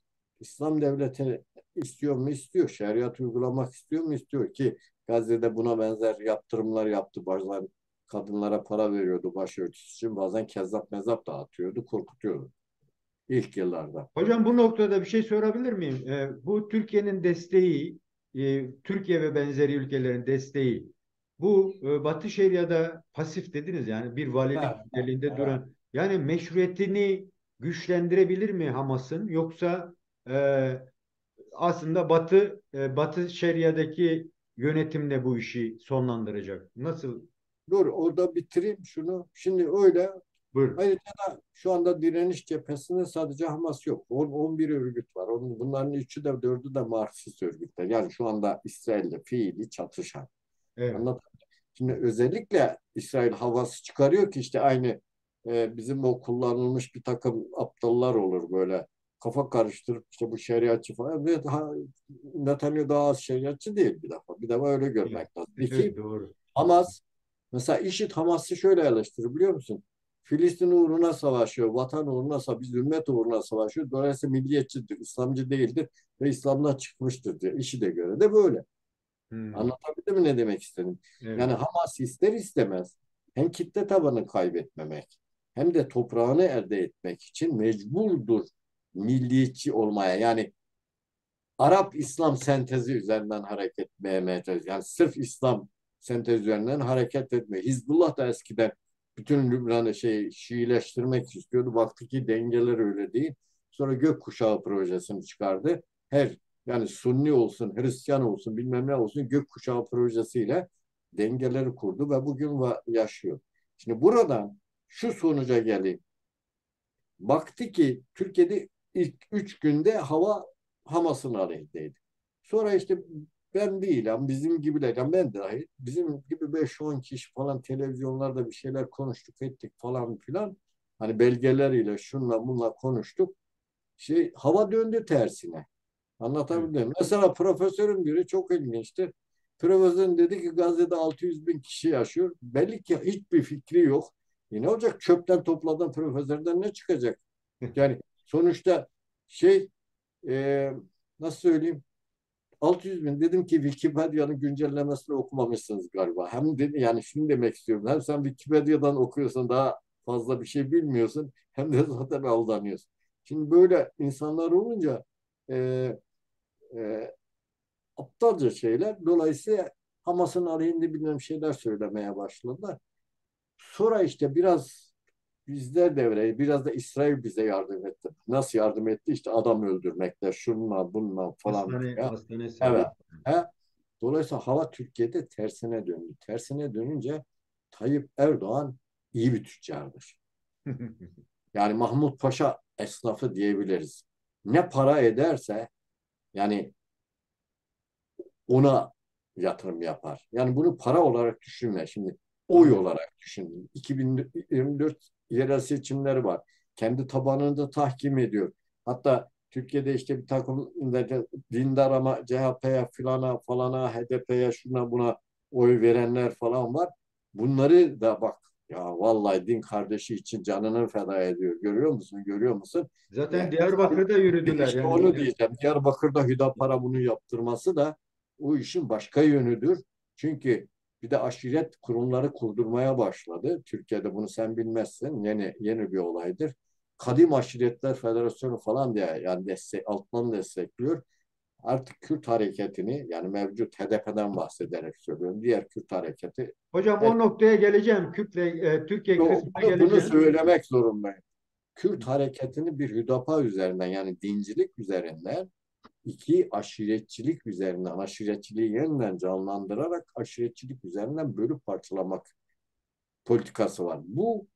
İslam devleti istiyor mu? İstiyor. Şeriat uygulamak istiyor mu? İstiyor, ki Gazze'de buna benzer yaptırımlar yaptı. Bazen kadınlara para veriyordu başörtüsü için. Bazen kezzap mezap dağıtıyordu, korkutuyordu ilk yıllarda. Hocam bu noktada bir şey sorabilir miyim? Bu Türkiye'nin desteği, Türkiye ve benzeri ülkelerin desteği, bu Batı Şeria'da pasif dediniz yani bir valilik Evet, niteliğinde evet. duran, yani meşruiyetini güçlendirebilir mi Hamas'ın, yoksa aslında Batı Şeria'daki yönetimle bu işi sonlandıracak? Nasıl? Dur orada bitireyim şunu. Şimdi öyle. Buyurun. Ayrıca da şu anda direniş cephesinde sadece Hamas yok. 11 örgüt var. Bunların 3'ü de 4'ü de Marksist örgütler. Yani şu anda İsrail'le fiili çatışan. Evet. Anlat. Şimdi özellikle İsrail havası çıkarıyor ki işte aynı bizim o kullanılmış bir takım aptallar olur böyle kafa karıştırıp işte bu şeriatçı falan ve Netanyahu daha az şeriatçı değil bir defa. Bir defa öyle Evet, görmek lazım. evet İki, doğru. Hamas mesela IŞİD Hamas'ı şöyle eleştirir biliyor musun? Filistin uğruna savaşıyor, vatan uğruna savaşıyor, biz ümmet uğruna savaşıyor. Dolayısıyla milliyetçidir, İslamcı değildir ve İslam'dan çıkmıştır diyor. IŞİD'e göre de böyle. Hmm, Anlatabildim mi ne demek istedim? evet. Yani Hamas ister istemez hem kitle tabanı kaybetmemek hem de toprağını elde etmek için mecburdur milliyetçi olmaya. Yani Arap-İslam sentezi üzerinden hareket etmeye çalışıyor. Yani sırf İslam sentezi üzerinden hareket etmiyor. Hizbullah da eskiden bütün Lübnan'ı Şiileştirmek istiyordu. Baktı ki dengeler öyle değil. Sonra Gökkuşağı projesini çıkardı. Yani Sunni olsun, Hristiyan olsun, bilmem ne olsun Gökkuşağı projesiyle dengeleri kurdu ve bugün yaşıyor. Şimdi buradan şu sonuca geleyim. Baktı ki Türkiye'de ilk 3 günde hava Hamas'ın aleyhindeydi. Sonra işte ben değilim, bizim gibiler, yani ben dahil, bizim gibi 5-10 kişi falan televizyonlarda bir şeyler konuştuk, ettik falan filan. Hani belgeleriyle şunla bunla konuştuk. Hava döndü tersine. Evet. Anlatabildim. Mesela profesörün biri çok ilginçti. Profesörün dedi ki Gazze'de 600 bin kişi yaşıyor. Belli ki hiçbir fikri yok. Ne olacak? Çöpten topladan profesörden ne çıkacak? Yani sonuçta şey e, nasıl söyleyeyim 600 bin dedim ki Wikipedia'nın güncellemesini okumamışsınız galiba. Hem dedi yani şunu demek istiyorum. Hem sen Wikipedia'dan okuyorsun daha fazla bir şey bilmiyorsun hem de zaten aldanıyorsun. Şimdi böyle insanlar olunca e, e, aptalca şeyler. Dolayısıyla Hamas'ın aleyhinde bilmem şeyler söylemeye başladılar. Sonra işte biraz bizler devreye, biraz da İsrail bize yardım etti. Nasıl yardım etti? İşte adam öldürmekle, şunla, bununla falan. Ya. Hastane Evet. saldırı. He. Dolayısıyla hava Türkiye'de tersine döndü. Tersine dönünce Tayyip Erdoğan iyi bir tüccardır. Yani Mahmut Paşa esnafı diyebiliriz. Ne para ederse yani ona yatırım yapar. Yani bunu para olarak düşünme. Şimdi oy Anladım. olarak düşün. 2024 yerel seçimleri var. Kendi tabanını da tahkim ediyor. Hatta Türkiye'de işte bir takım dindar ama CHP'ye filana falana HDP'ye şuna buna oy verenler falan var. Bunları da bak ya vallahi din kardeşi için canını feda ediyor. Görüyor musun? Görüyor musun? Zaten Ya, Diyarbakır'da yürüdüler. işte Yani onu diyeceğim. Diyarbakır'da Hüdapar'a bunu yaptırması da bu işin başka yönüdür. Çünkü bir de aşiret kurumları kurdurmaya başladı. Türkiye'de bunu sen bilmezsin. Yeni bir olaydır. Kadim Aşiretler Federasyonu falan diye yani alttan destekliyor. Artık Kürt hareketini yani mevcut HDP'den bahsederek söylüyorum. Diğer Kürt hareketi hocam her, o noktaya geleceğim. Kürtle Türkiye kısmına bunu geleceğim. söylemek zorundayım. Kürt hareketini bir Hüdapa üzerinden yani dincilik üzerinden iki aşiretçilik üzerinden, aşiretçiliği yeniden canlandırarak aşiretçilik üzerinden bölüp parçalamak politikası var. Bu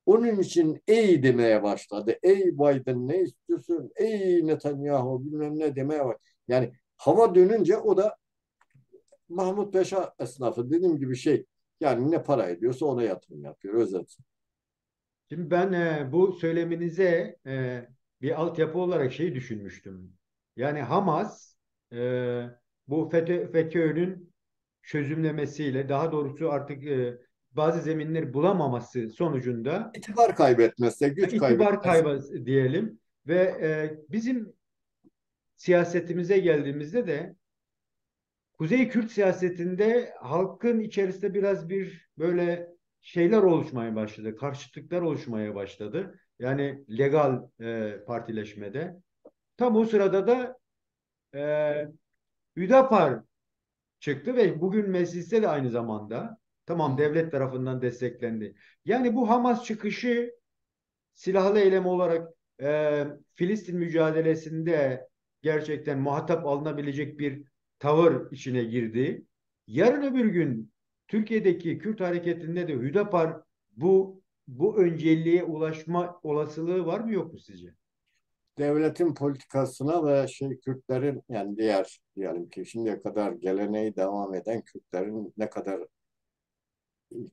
onun için ey demeye başladı. Ey Biden ne istiyorsun? Ey Netanyahu bilmem ne demeye başladı. Yani hava dönünce o da Mahmut Paşa esnafı dediğim gibi yani ne para ediyorsa ona yatırım yapıyor. Özet. Şimdi ben bu söyleminize bir altyapı olarak şeyi düşünmüştüm. Yani Hamas e, bu FETÖ'nün çözümlemesiyle daha doğrusu artık bazı zeminleri bulamaması sonucunda İtibar kaybetmezse, güç itibar kaybetmezse kaybı diyelim ve bizim siyasetimize geldiğimizde de Kuzey Kürt siyasetinde halkın içerisinde biraz bir böyle şeyler oluşmaya başladı. Karşıtlıklar oluşmaya başladı. Yani legal partileşmede. Tam o sırada da e, Hüdapar çıktı ve bugün mecliste de aynı zamanda tamam devlet tarafından desteklendi. Yani bu Hamas çıkışı silahlı eylem olarak Filistin mücadelesinde gerçekten muhatap alınabilecek bir tavır içine girdi. Yarın öbür gün Türkiye'deki Kürt hareketinde de Hüdapar bu önceliğe ulaşma olasılığı var mı yok mu sizce? devletin politikasına ve Kürtlerin yani diğer diyelim ki şimdiye kadar geleneği devam eden Kürtlerin ne kadar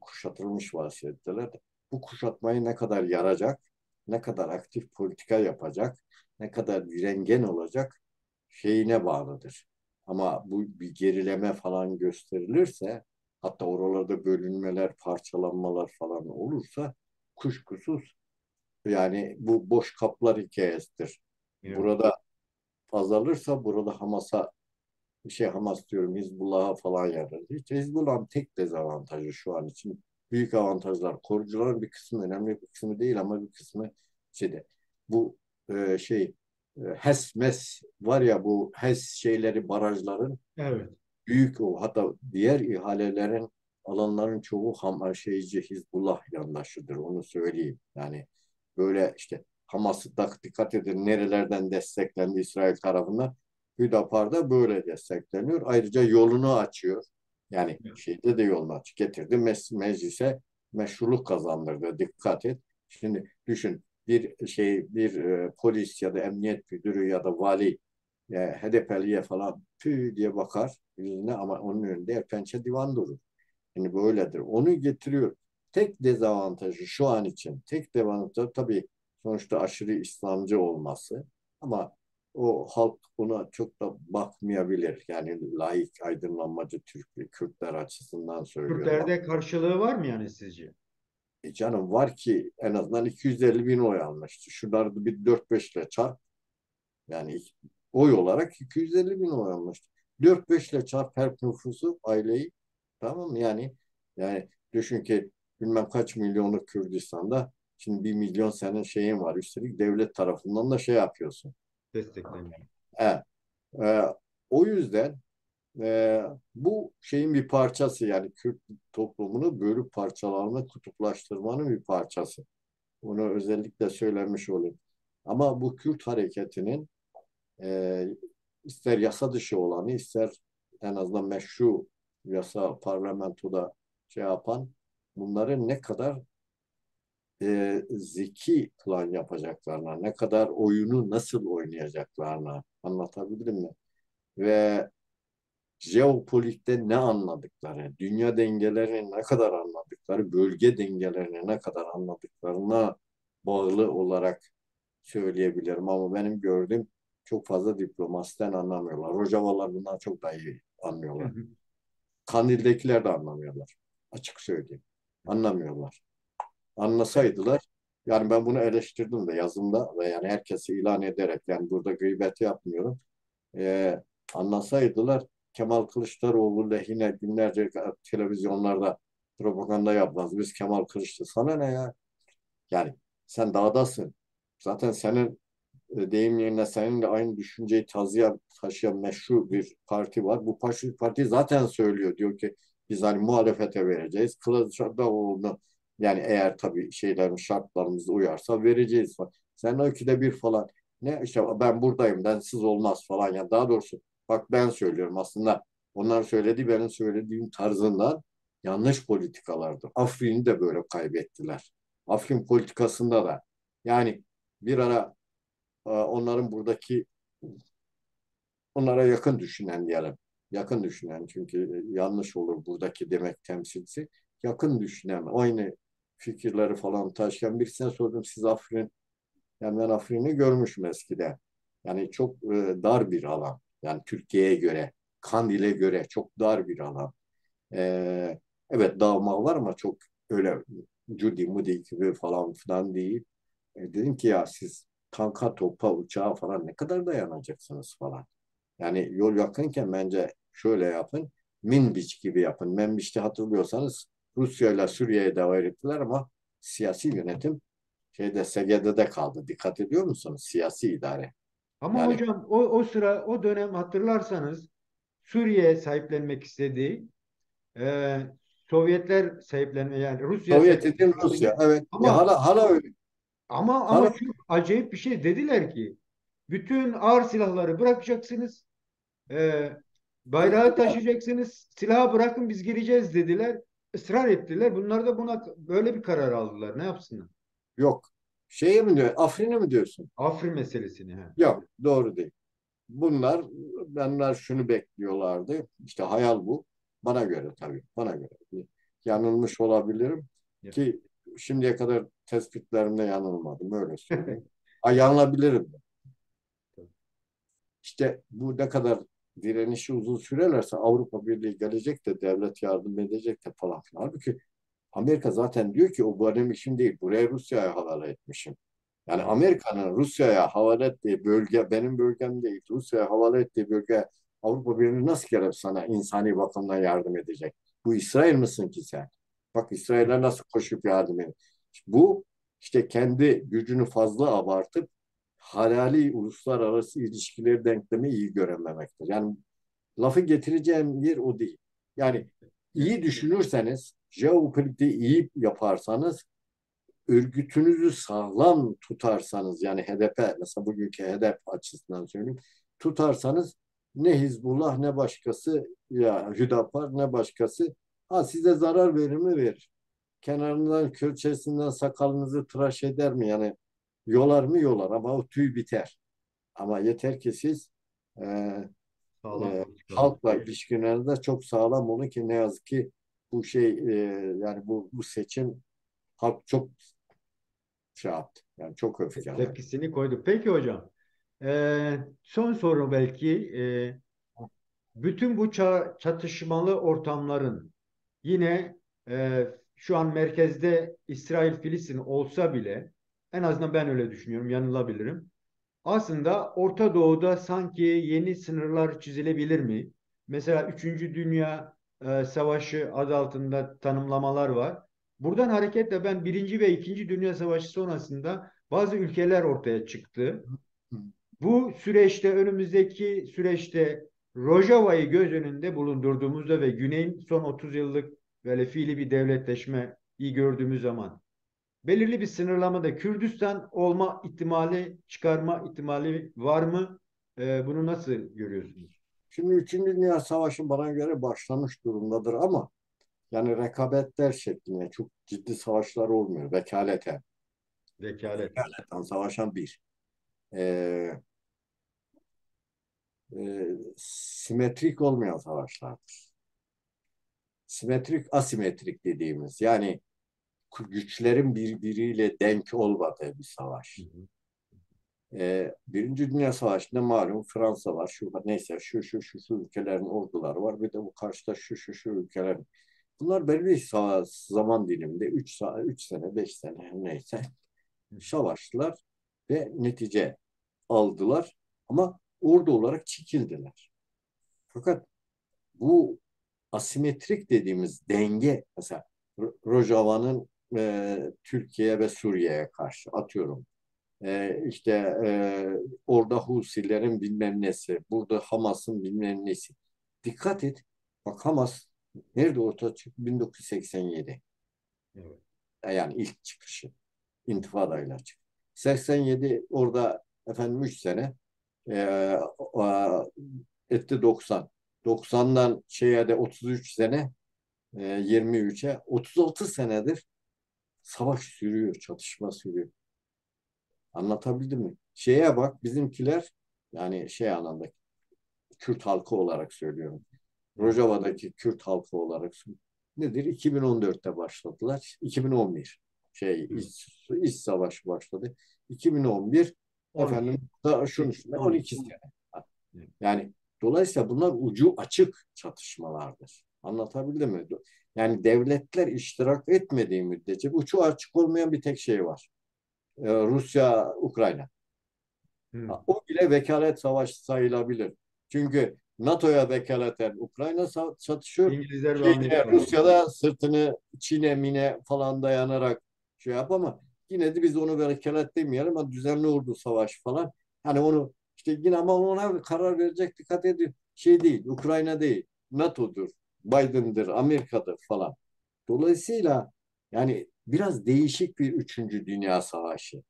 kuşatılmış vaziyetteler. Bu kuşatmayı ne kadar yaracak, ne kadar aktif politika yapacak, ne kadar direngen olacak şeyine bağlıdır. Ama bu bir gerileme falan gösterilirse, hatta oralarda bölünmeler, parçalanmalar falan olursa kuşkusuz yani bu boş kaplar hikayesidir. Evet. Burada azalırsa burada Hamas diyorum Hizbullah'a falan yarar. Hiç Hizbullah'ın tek dezavantajı şu an için büyük avantajlar. Korucuların bir kısmı önemli bir kısmı değil ama bir kısmı şeyde. Bu e, şey HES MES var ya bu HES şeyleri barajların Evet. büyük o hatta diğer ihalelerin alanların çoğu şeyci Hizbullah yandaşıdır onu söyleyeyim. Yani böyle işte Hamas'ı da dikkat edin nerelerden desteklendi İsrail tarafından. Hüdapar'da böyle destekleniyor. Ayrıca yolunu açıyor. Yani şeyde de yolunu aç getirdi. Meclise meşruluk kazandırdı. Dikkat et. Şimdi düşün bir polis ya da emniyet müdürü ya da vali HDP'liye falan tüy diye bakar yüzüne ama onun önünde pençe divan durur. Yani böyledir. Onu getiriyor. Tek dezavantajı şu an için, tek dezavantajı tabii sonuçta aşırı İslamcı olması. Ama o halk buna çok da bakmayabilir. Yani laik, aydınlanmacı Türk, Kürtler açısından söylüyorum. Kürtlerde karşılığı var mı yani sizce? Canım var ki en azından 250 bin oy almıştı. Şunları bir 4-5 ile çarp. Yani oy olarak 250 bin oy almıştı. 4-5 ile çarp her nüfusu aileyi tamam mı? Yani düşün ki bilmem kaç milyonluk Kürdistan'da şimdi 1 milyon senin şeyin var. Üstelik devlet tarafından da şey yapıyorsun. Destekleniyor. E, e, o yüzden e, bu şeyin bir parçası yani Kürt toplumunu bölüp parçalarını kutuplaştırmanın bir parçası. Onu özellikle söylemiş olayım. Ama bu Kürt hareketinin e, ister yasa dışı olanı ister en azından meşru yasa parlamentoda şey yapan bunların ne kadar zeki plan yapacaklarına, ne kadar oyunu nasıl oynayacaklarına anlatabildim mi? Ve jeopolitikte ne anladıkları, dünya dengelerini ne kadar anladıkları, bölge dengelerini ne kadar anladıklarına bağlı olarak söyleyebilirim. Ama benim gördüğüm çok fazla diplomasiden anlamıyorlar. Rojavalar bundan çok daha iyi Hı anlıyorlar. hı. Kandil'dekiler de anlamıyorlar. Açık söyleyeyim. Anlamıyorlar. Anlasaydılar yani ben bunu eleştirdim de yazımda ve yani herkesi ilan ederek yani burada gıybeti yapmıyorum. Ee, Anlasaydılar Kemal Kılıçdaroğlu lehine günlerce televizyonlarda propaganda yapmaz. Biz Kemal Kılıçdaroğlu sana ne ya? Yani sen dağdasın. Zaten senin deyim yerine seninle aynı düşünceyi taşıyan meşru bir parti var. Bu parti zaten söylüyor. Diyor ki biz hani muhalefete vereceğiz. Kılıçdaroğlu'nu yani eğer tabii şartlarımız uyarsa vereceğiz falan. Sen o ikide bir falan ne işte ben buradayım densiz olmaz falan ya daha doğrusu bak ben söylüyorum aslında onlar söyledi benim söylediğim tarzından yanlış politikalardı. Afrin'i de böyle kaybettiler. Afrin politikasında da yani bir ara onların buradaki onlara yakın düşünen diyelim. Yakın düşünen çünkü yanlış olur buradaki demek temsilci. Yakın düşünen, aynı fikirleri falan taşıyan birisine sordum. Siz Afrin, yani ben Afrin'i görmüşüm eskiden. Yani çok dar bir alan. Yani Türkiye'ye göre, Kandil'e göre çok dar bir alan. Evet dağılma var ama çok öyle cudi mudi gibi falan filan değil. Dedim ki ya siz tanka, topa, uçağa falan ne kadar dayanacaksınız falan. Yani yol yakınken bence şöyle yapın. Minbiç gibi yapın. Minbiç'te hatırlıyorsanız Rusya ile Suriye'ye davet ettiler ama siyasi yönetim SGD'de kaldı. Dikkat ediyor musunuz? Siyasi idare. Ama Yani hocam o sıra o dönem hatırlarsanız Suriye sahiplenmek istediği e, Sovyetler sahiplenme yani Rusya Sovyet dediğim sahiplenmek Rusya. istediği Evet. ama Hala öyle. ama Hala çok acayip bir şey dediler ki bütün ağır silahları bırakacaksınız, e, bayrağı taşıyacaksınız, silahı bırakın biz gireceğiz dediler. Israr ettiler. Bunlar da buna böyle bir karar aldılar. Ne yapsınlar? yok. Şeye mi diyor? Afrin'e mi diyorsun? Afrin meselesini. Ha. Yok. Doğru değil. Bunlar şunu bekliyorlardı. İşte hayal bu. Bana göre tabii. Bana göre. yanılmış olabilirim Ya, ki şimdiye kadar tespitlerimde yanılmadım, öyle söyleyeyim. Ha, yanılabilirim. İşte bu ne kadar direnişi uzun sürerlerse Avrupa Birliği gelecek de devlet yardım edecek de falan filan. Halbuki Amerika zaten diyor ki o benim işim değil. Buraya Rusya'ya havale etmişim. Yani evet. Amerika'nın Rusya'ya havale ettiği bölge benim bölgem değil. Rusya'ya havale ettiği bölge Avrupa Birliği nasıl gelip sana insani bakımdan yardım edecek? Bu İsrail misin ki sen? Bak İsrail'e nasıl koşup yardım ediyor. Bu işte kendi gücünü fazla abartıp halali uluslararası ilişkileri denklemi iyi görememektir. Yani lafı getireceğim yer o değil. Yani Evet. iyi düşünürseniz, jeopolitiği iyi yaparsanız, örgütünüzü sağlam tutarsanız, yani HDP, mesela bugünkü HDP açısından söyleyeyim, tutarsanız ne Hizbullah ne başkası, ya Hüdapar ne başkası size zarar verir mi, verir. Kenarından kölçesinden sakalınızı tıraş eder mi, yani yolar mı, yolar, ama o tüy biter. Ama yeter ki siz e, Sağlam politikalar. halkla ilişkilerinizde çok sağlam olun ki ne yazık ki bu şey, yani bu seçim halk çok şey yaptı. Yani çok öfkelendi. Tepkisini koydu. Peki hocam. Son soru belki. Bütün bu çatışmalı ortamların yine şu an merkezde İsrail-Filistin olsa bile en azından ben öyle düşünüyorum, yanılabilirim. Aslında Orta Doğu'da sanki yeni sınırlar çizilebilir mi? Mesela Üçüncü Dünya Savaşı adı altında tanımlamalar var. Buradan hareketle ben Birinci ve İkinci Dünya Savaşı sonrasında bazı ülkeler ortaya çıktı. Bu süreçte önümüzdeki süreçte Rojava'yı göz önünde bulundurduğumuzda ve Güney'in son 30 yıllık böyle fiili bir devletleşmeyi gördüğümüz zaman belirli bir sınırlamada Kürdistan olma ihtimali, çıkarma ihtimali var mı? Bunu nasıl görüyorsunuz? Şimdi Üçüncü Dünya Savaşı bana göre başlamış durumdadır ama yani rekabetler şeklinde çok ciddi savaşlar olmuyor. Vekaleten. Vekalet. Vekaleten savaşan bir. Ee, simetrik olmayan savaşlardır. Simetrik, asimetrik dediğimiz, yani güçlerin birbiriyle denk olmadığı bir Hı savaş. hı. Birinci Dünya Savaşı'nda malum Fransa var, şu var, neyse şu ülkelerin orduları var, bir de bu karşıda şu ülkelerin. Bunlar belli bir zaman diliminde 3 sene, 5 sene neyse savaştılar ve netice aldılar ama ordu olarak çekildiler. Fakat bu asimetrik dediğimiz denge, mesela Rojava'nın Türkiye ve Suriye'ye karşı atıyorum. İşte orada Husilerin bilmem nesi, burada Hamas'ın bilmem nesi. Dikkat et, bak Hamas nerede ortaya çıktı? 1987. Evet. Yani ilk çıkışı, intifadayla çıktı. 87 orada efendim 3 sene, e, etti 90. 90'dan şeye de 33 sene, 23'e 36 senedir savaş sürüyor, çatışma sürüyor. Anlatabildim mi? Şeye bak, bizimkiler, yani şey anlamda Kürt halkı olarak söylüyorum. Evet. Rojava'daki Kürt halkı olarak nedir? 2014'te başladılar. 2011 Evet. iç savaş başladı. 2011 12, efendim da şunun 8, üstünde 12 12. sene. Evet. Yani dolayısıyla bunlar ucu açık çatışmalardır. Anlatabildim mi? Yani devletler iştirak etmediği müddetçe ucu açık olmayan bir tek şey var. Rusya, Ukrayna. Hı. O bile vekalet savaşı sayılabilir. Çünkü NATO'ya vekaleten Ukrayna çatışıyor. İngilizler ve Amerikalılar. Rusya'da sırtını Çin'e mine falan dayanarak şey yap, ama yine de biz onu vekalet demeyelim ama düzenli ordu savaşı falan. Hani onu işte yine, ama ona karar verecek, dikkat edin. Şey değil, Ukrayna değil, NATO'dur, Biden'dır, Amerika'dır falan. Dolayısıyla yani biraz değişik bir üçüncü dünya savaşı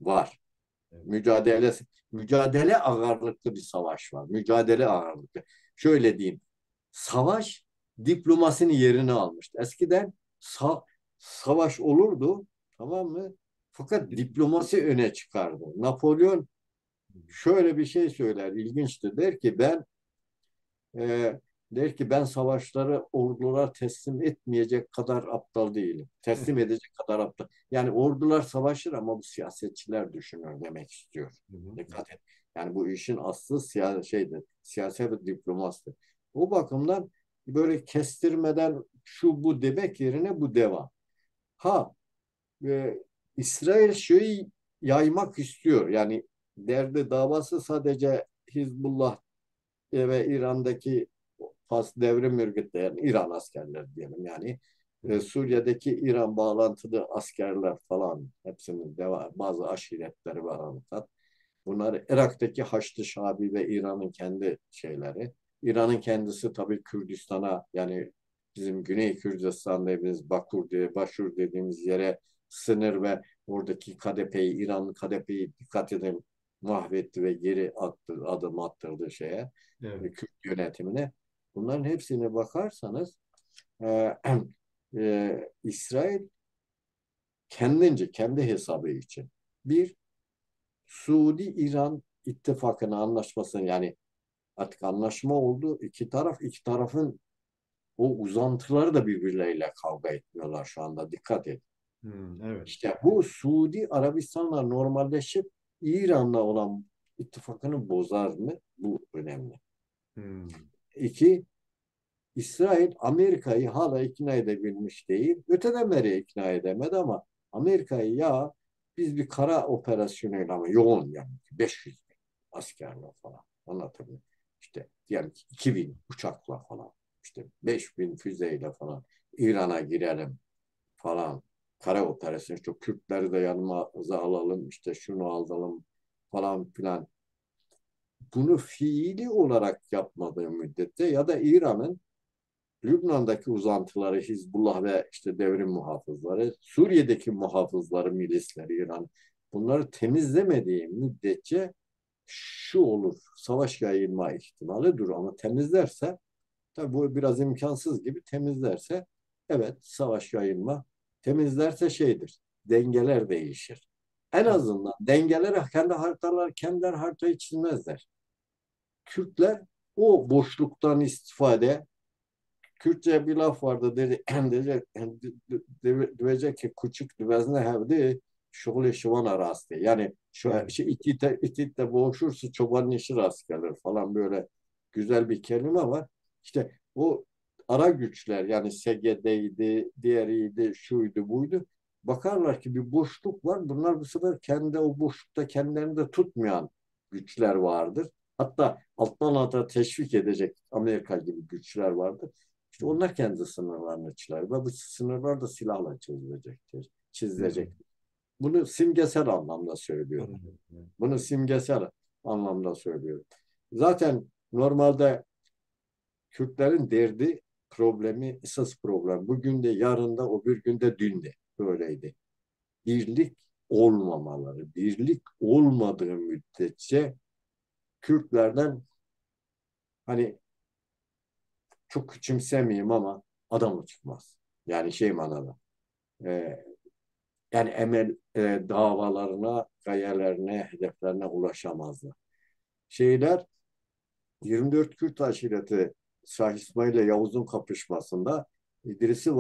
var. Evet. Mücadele mücadele ağırlıklı bir savaş var. Mücadele ağırlıklı. Şöyle diyeyim. Savaş diplomasinin yerini almıştı. Eskiden savaş olurdu, tamam mı? Fakat diplomasi öne çıkardı. Napolyon şöyle bir şey söyler, ilginçtir. Der ki ben e, Der ki ben savaşları ordular teslim etmeyecek kadar aptal değilim. Teslim edecek kadar aptal. Yani ordular savaşır ama bu siyasetçiler düşünür demek istiyor. Hı hı. Dikkat et. Yani bu işin aslı şeydir. Siyaset ve diplomasidir. O bakımdan böyle kestirmeden şu bu demek yerine bu devam. Ha e, İsrail şeyi yaymak istiyor. Yani derdi davası sadece Hizbullah ve İran'daki devrim örgütleri, yani İran askerleri diyelim yani Suriye'deki İran bağlantılı askerler falan hepsinin bazı aşiretleri var anlatan. Bunlar Irak'taki Haçlı Şabi ve İran'ın kendi şeyleri. İran'ın kendisi tabii Kürdistan'a yani bizim Güney Kürdistan dediğimiz Başur dediğimiz yere sınır ve oradaki KDP'yi, İran'ın KDP'yi dikkat edin mahvetti ve geri adım attırdı şeye, Evet. Kürt yönetimine. Bunların hepsine bakarsanız e, İsrail kendince, kendi hesabı için bir Suudi-İran ittifakını anlaşmasını yani artık anlaşma oldu. İki tarafın o uzantıları da birbirleriyle kavga etmiyorlar şu anda. Dikkat et. Evet. İşte bu Suudi Arabistan'la normalleşip İran'la olan ittifakını bozar mı? Bu önemli. Hmm. İki, İsrail Amerika'yı hala ikna edebilmiş değil. Öteden beri ikna edemedi ama Amerika'yı ya biz bir kara operasyonuyla ama yoğun yani 500 bin askerle falan anlatabiliyor. İşte diyelim ki 2000 uçakla falan işte 5000 füzeyle falan İran'a girelim falan kara operasyonu işte Kürtleri de yanımıza alalım işte şunu alalım falan filan. Bunu fiili olarak yapmadığı müddetçe ya da İran'ın Lübnan'daki uzantıları Hizbullah ve işte devrim muhafızları, Suriye'deki muhafızları, milisleri İran bunları temizlemediği müddetçe şu olur, savaş yayılma ihtimali durur ama temizlerse, tabii bu biraz imkansız gibi temizlerse, evet savaş yayılma, temizlerse şeydir, dengeler değişir. En azından dengeleri kendileri haritayı çizmezler. Kürtler o boşluktan istifade Kürtçe bir laf vardı dedi, diyecek ki küçük düvezne hevdi şoğlu şıvan arası. Yani şu Evet. şey, iti de boğuşursa çobanın işi rast gelir falan böyle güzel bir kelime var. İşte o ara güçler yani SGD'ydi, diğeriydi, şuydu, buydu. Bakarlar ki bir boşluk var. Bunlar bu sefer kendi o boşlukta kendilerini de tutmayan güçler vardır. Hatta alttan alta teşvik edecek Amerika gibi güçler vardır. İşte onlar kendi sınırlarını çizer ve bu sınırlar da silahla çizilecektir, çizilecek. Hmm. Bunu simgesel anlamda söylüyorum. Anladım. Evet. Bunu simgesel anlamda söylüyorum. Zaten normalde Kürtlerin derdi, problemi, esas problem. Bugün de, yarın da, o bir günde, dün de böyleydi. Birlik olmamaları, birlik olmadığı müddetçe Kürtlerden hani çok küçümsemeyeyim ama adam çıkmaz. Yani şey manada. E, Yani davalarına, gayelerine, hedeflerine ulaşamazlar. Şeyler 24 Kürt aşireti Şah İsmail ile Yavuz'un kapışmasında İdrisi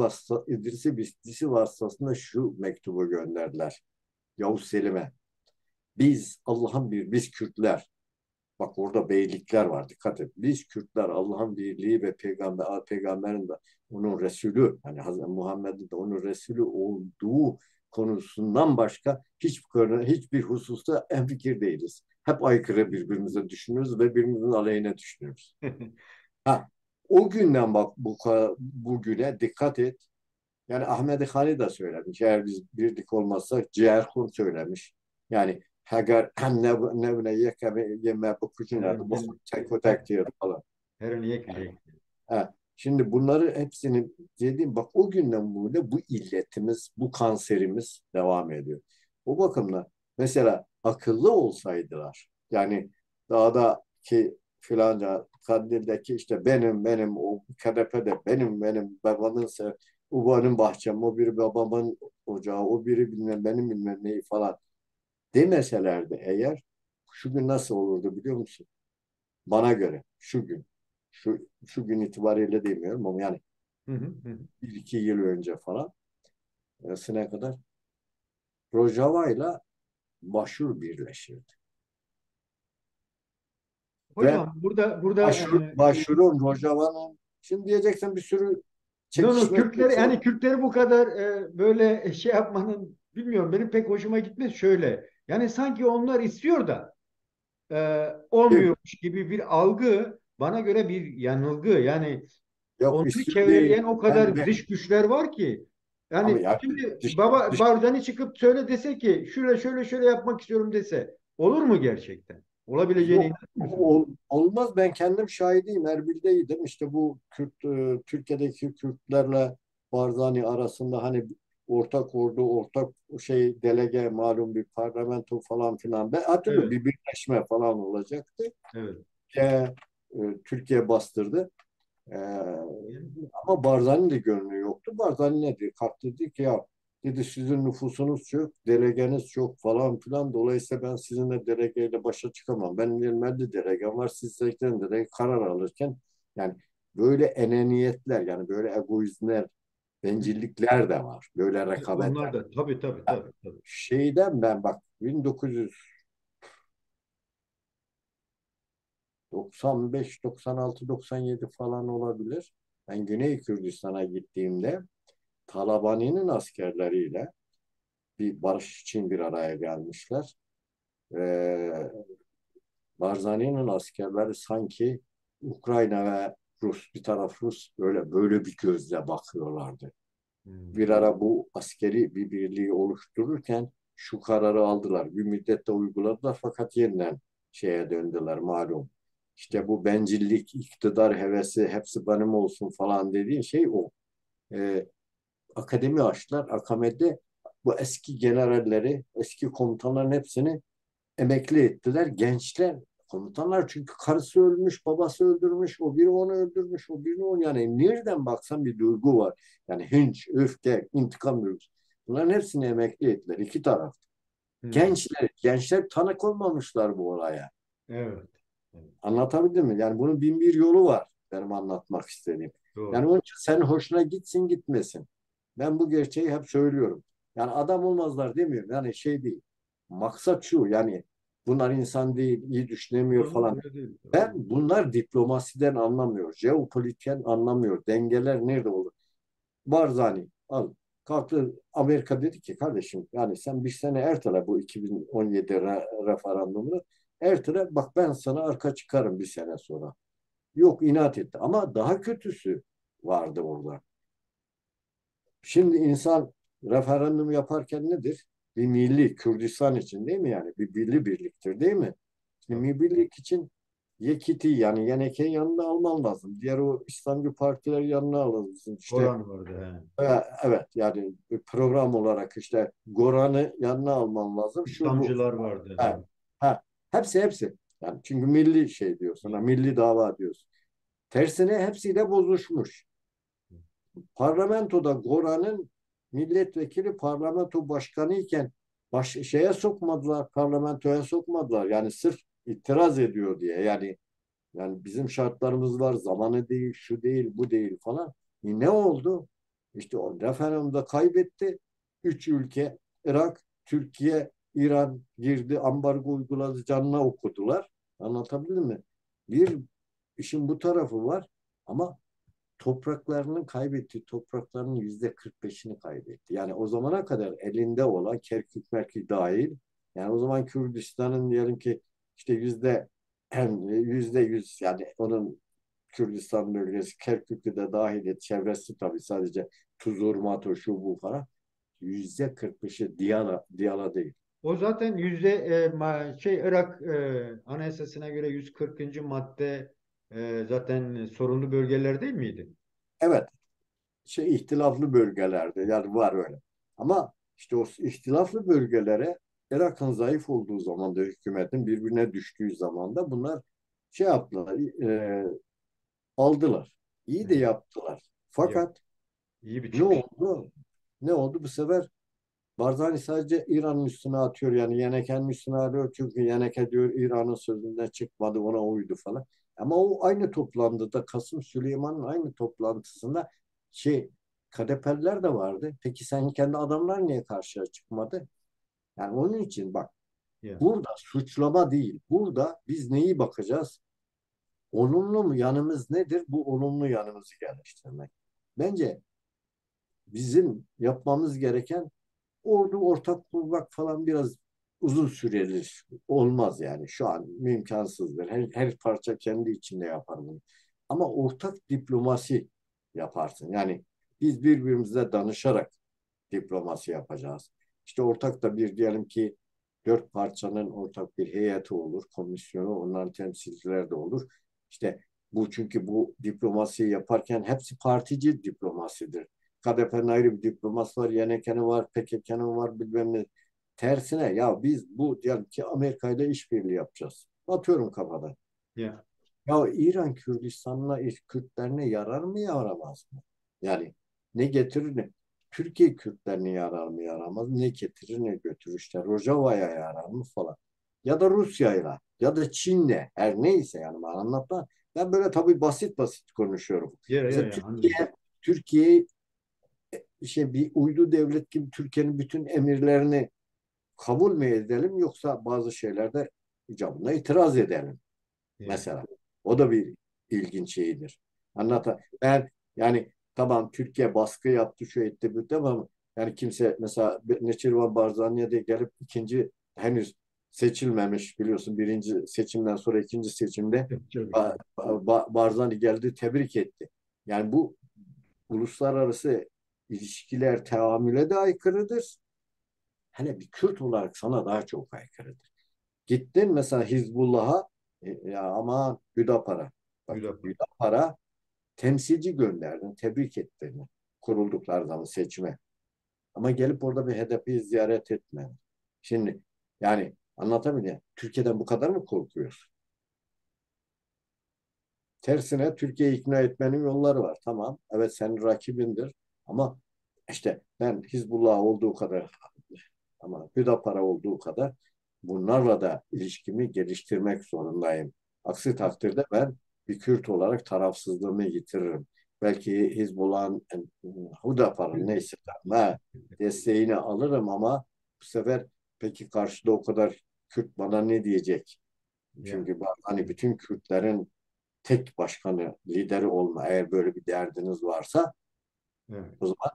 vasıtasında şu mektubu gönderdiler. Yavuz Selim'e. Biz Kürtler, bak orada beylikler var dikkat et. Biz Kürtler Allah'ın birliği ve peygamberin de onun Resulü yani Hazreti Muhammed'in de onun Resulü olduğu konusundan başka hiçbir hususta hemfikir değiliz. Hep aykırı birbirimize düşünüyoruz ve birbirimizin aleyhine düşünüyoruz. Ha, o günden bak bugüne dikkat et. Yani Ahmet Hani de söylemiş. Eğer biz birlik olmazsak Ciğerkur söylemiş. Yani Hagar ne yeme bu kucunlarda bu Her, tekotek diyor falan. her niye Yani, kürek? şimdi bunları hepsini dediğim bak o günden bugüne bu illetimiz, bu kanserimiz devam ediyor. O bakımdan mesela akıllı olsaydılar yani dağdaki filanca Kandil'deki işte benim o KDP'de benim babamın o benim bahçem o biri babamın ocağı o biri bilmem benim bilmem neyi falan demeselerdi eğer şu gün nasıl olurdu biliyor musun? Bana göre şu gün. şu gün itibariyle demiyorum ama yani Hı hı, hı. bir iki yıl önce falan sene kadar Rojava'yla Başur birleşirdi. Ve Hocam burada Başur'un Rojava'nın şimdi diyeceksin bir sürü no no çekişmesi Kürtleri, var. yani Kürtleri bu kadar böyle şey yapmanın, bilmiyorum, benim pek hoşuma gitmez şöyle. Yani sanki onlar istiyor da Kim? olmuyormuş gibi bir algı bana göre bir yanılgı. Yani Yok onları istiyor değil. çevreleyen o kadar dış güçler var ki. Ama Yani ya şimdi dış, baba dış Barzani çıkıp söyle dese ki şöyle şöyle şöyle yapmak istiyorum dese, olur mu gerçekten? Olabileceğine yok inanıyor musunuz? olmaz. Ben kendim şahidiyim. Erbil'deydim. İşte bu Türkiye'deki Kürtlerle Barzani arasında hani ortak ordu, ortak şey delege malum bir parlamento falan filan. Ben hatırlıyorum Evet, bir birleşme falan olacaktı. evet. Türkiye, Türkiye bastırdı. E, ama Barzani'nin de gönlü yoktu. Barzani ne dedi? Kalktı dedi ki ya dedi sizin nüfusunuz çok, delegeniz çok falan filan. Dolayısıyla ben sizinle delegeyle başa çıkamam. Benim elimde de delegem var. Siz 80 delege karar alırken yani böyle eneniyetler yani böyle egoizmler, bencillikler de var. Böyle Onlar rekabetler. da tabii tabii tabii tabii. Şeyden ben bak 1995, 96, 97 falan olabilir. Ben Güney Kürdistan'a gittiğimde Talabani'nin askerleriyle bir barış için bir araya gelmişler. Ee, Barzani'nin askerleri sanki Ukrayna ve Rus, bir taraf Rus böyle bir gözle bakıyorlardı. Bir Hmm. ara bu askeri bir birliği oluştururken şu kararı aldılar. Bir müddet de uyguladılar fakat yeniden şeye döndüler malum. İşte bu bencillik, iktidar hevesi hepsi benim olsun falan dediğin şey o. Ee, akademi açtılar. Akame'de bu eski generalleri, eski komutanların hepsini emekli ettiler. Gençler komutanlar çünkü karısı ölmüş, babası öldürmüş, o biri onu öldürmüş, o birini onu yani nereden baksan bir duygu var. Yani hınç, öfke, intikam duygusu. Bunların hepsini emekli ettiler iki taraf. Hmm. Gençler tanık olmamışlar bu olaya. Evet. Evet. Anlatabildim mi? Yani bunun bin bir yolu var benim anlatmak istediğim. Yani Doğru. onun için senin hoşuna gitsin gitmesin. Ben bu gerçeği hep söylüyorum. Yani adam olmazlar demiyorum. Yani şey değil. Maksat şu yani bunlar insan değil, iyi düşünemiyor Yok, falan. öyle değil. Ben Öyle. bunlar diplomasiden anlamıyor. Jeopolitikten anlamıyor. Dengeler nerede olur? Barzani al. Kalktı Amerika dedi ki kardeşim yani sen bir sene ertele bu 2017 referandumunu. Ertele bak ben sana arka çıkarım bir sene sonra. Yok inat etti ama daha kötüsü vardı orada. Şimdi insan referandum yaparken nedir? Bir milli Kürdistan için değil mi yani? Bir milli birliktir değil mi? Şimdi Tabii. milli birlik için Yekiti yani Yeneke'yi yanına alman lazım. Diğer o İslamcı partileri yanına alırsın. İşte Oran vardı. evet yani bir program olarak işte Goran'ı yanına alman lazım. He. Şu bu. İslamcılar vardı. Ha, Evet. ha. Hepsi. Yani çünkü milli şey diyorsun, ha, milli dava diyorsun. Tersine hepsiyle bozuşmuş. Parlamentoda Goran'ın milletvekili parlamento başkanı iken şeye sokmadılar, parlamentoya sokmadılar. Yani sırf itiraz ediyor diye. Yani bizim şartlarımız var, zamanı değil, şu değil, bu değil falan. Ne oldu? İşte o referandumda kaybetti. Üç ülke, Irak, Türkiye, İran girdi, ambargo uyguladı, canına okudular. Anlatabildim mi? Bir işin bu tarafı var ama topraklarının kaybettiği topraklarının %45'ini kaybetti. Yani o zamana kadar elinde olan Kerkük Merkü dahil yani o zaman Kürdistan'ın diyelim ki işte %100 yani onun Kürdistan bölgesi Kerkük'ü de dahil et çevresi tabii sadece Tuzur, Mato, şu bu falan %45'i Diyala değil. O zaten Irak Anayasası'na göre 140. madde zaten sorunlu bölgeler değil miydi? Evet ihtilaflı bölgelerde yani var öyle. Ama işte o ihtilaflı bölgelere Irak'ın zayıf olduğu zaman da hükümetin birbirine düştüğü zaman da bunlar şey yaptılar, aldılar. İyi de Evet. yaptılar. Ya, Fakat iyi bir ne çıkış. oldu? Ne oldu bu sefer? Barzani sadece İran'ın üstüne atıyor yani Yeneke'nin üstüne atıyor çünkü Yeneke diyor İran'ın sözünden çıkmadı ona uydu falan. Ama o aynı toplantıda, Kasım Süleyman'ın aynı toplantısında şey, Kadepeliler de vardı. Peki sen kendi adamlar niye karşıya çıkmadı? Yani onun için bak, Ya. burada suçlama değil. Burada biz neyi bakacağız? Olumlu mu yanımız nedir? Bu olumlu yanımızı geliştirmek. Bence bizim yapmamız gereken, ordu ortak kurmak falan biraz uzun süreli olmaz yani. Şu an imkansızdır. Her parça kendi içinde yapar bunu. Ama ortak diplomasi yaparsın. Yani biz birbirimize danışarak diplomasi yapacağız. İşte ortak da bir, diyelim ki dört parçanın ortak bir heyeti olur, komisyonu, onların temsilcileri de olur. İşte bu, çünkü bu diplomasiyi yaparken hepsi partici diplomasidir. KDP'nin ayrı bir diploması var, YNK'nin var, PKK'nın var, bilmem ne. Tersine, ya biz bu diyelim ki Amerika ile işbirliği yapacağız. Atıyorum kafada. Ya. Ya İran Kürdistan'la Kürtlerine yarar mı yaramaz mı? Yani ne getirir ne? Türkiye Kürtlerine yarar mı yaramaz? Ne getirir ne götürür? İşte Rojava'ya yarar mı falan. Ya da Rusya'yla ya da Çin'le, her neyse yani, bana anlatma. Ben böyle tabii basit basit konuşuyorum. Mesela Anladım. Türkiye şey, bir uydu devlet gibi Türkiye'nin bütün emirlerini kabul mü edelim, yoksa bazı şeylerde icabına itiraz edelim? Ya. Mesela. O da bir ilginç şeyidir. Ben yani, tamam Türkiye baskı yaptı, şu etti bu, tamam. Yani kimse mesela Neçirvan Barzani'ye de gelip ikinci, henüz seçilmemiş biliyorsun, birinci seçimden sonra ikinci seçimde Çok iyi. Barzani geldi, tebrik etti. Yani bu uluslararası ilişkiler teamüle de aykırıdır. Hele bir Kürt olarak sana daha çok aykırıdır. Gittin mesela Hizbullah'a, ya aman Hüdapar'a. Bak, Hüdapar. Hüdapar'a temsilci gönderdin, tebrik ettin kuruldukları zaman seçime. Ama gelip orada bir HDP'yi ziyaret etme. Şimdi yani, anlatabiliyor muyum? Türkiye'den bu kadar mı korkuyoruz? Tersine Türkiye'yi ikna etmenin yolları var. Tamam, evet senin rakibindir ama işte ben Hizbullah olduğu kadar, ama Hüdapar'a olduğu kadar bunlarla da ilişkimi geliştirmek zorundayım. Aksi takdirde ben bir Kürt olarak tarafsızlığımı yitiririm. Belki Hizbullah'ın, Hüdapar'ın neyse desteğini alırım ama bu sefer, peki karşıda o kadar Kürt bana ne diyecek? Ya. Çünkü hani bütün Kürtlerin tek başkanı, lideri olma, eğer böyle bir derdiniz varsa, Evet. o zaman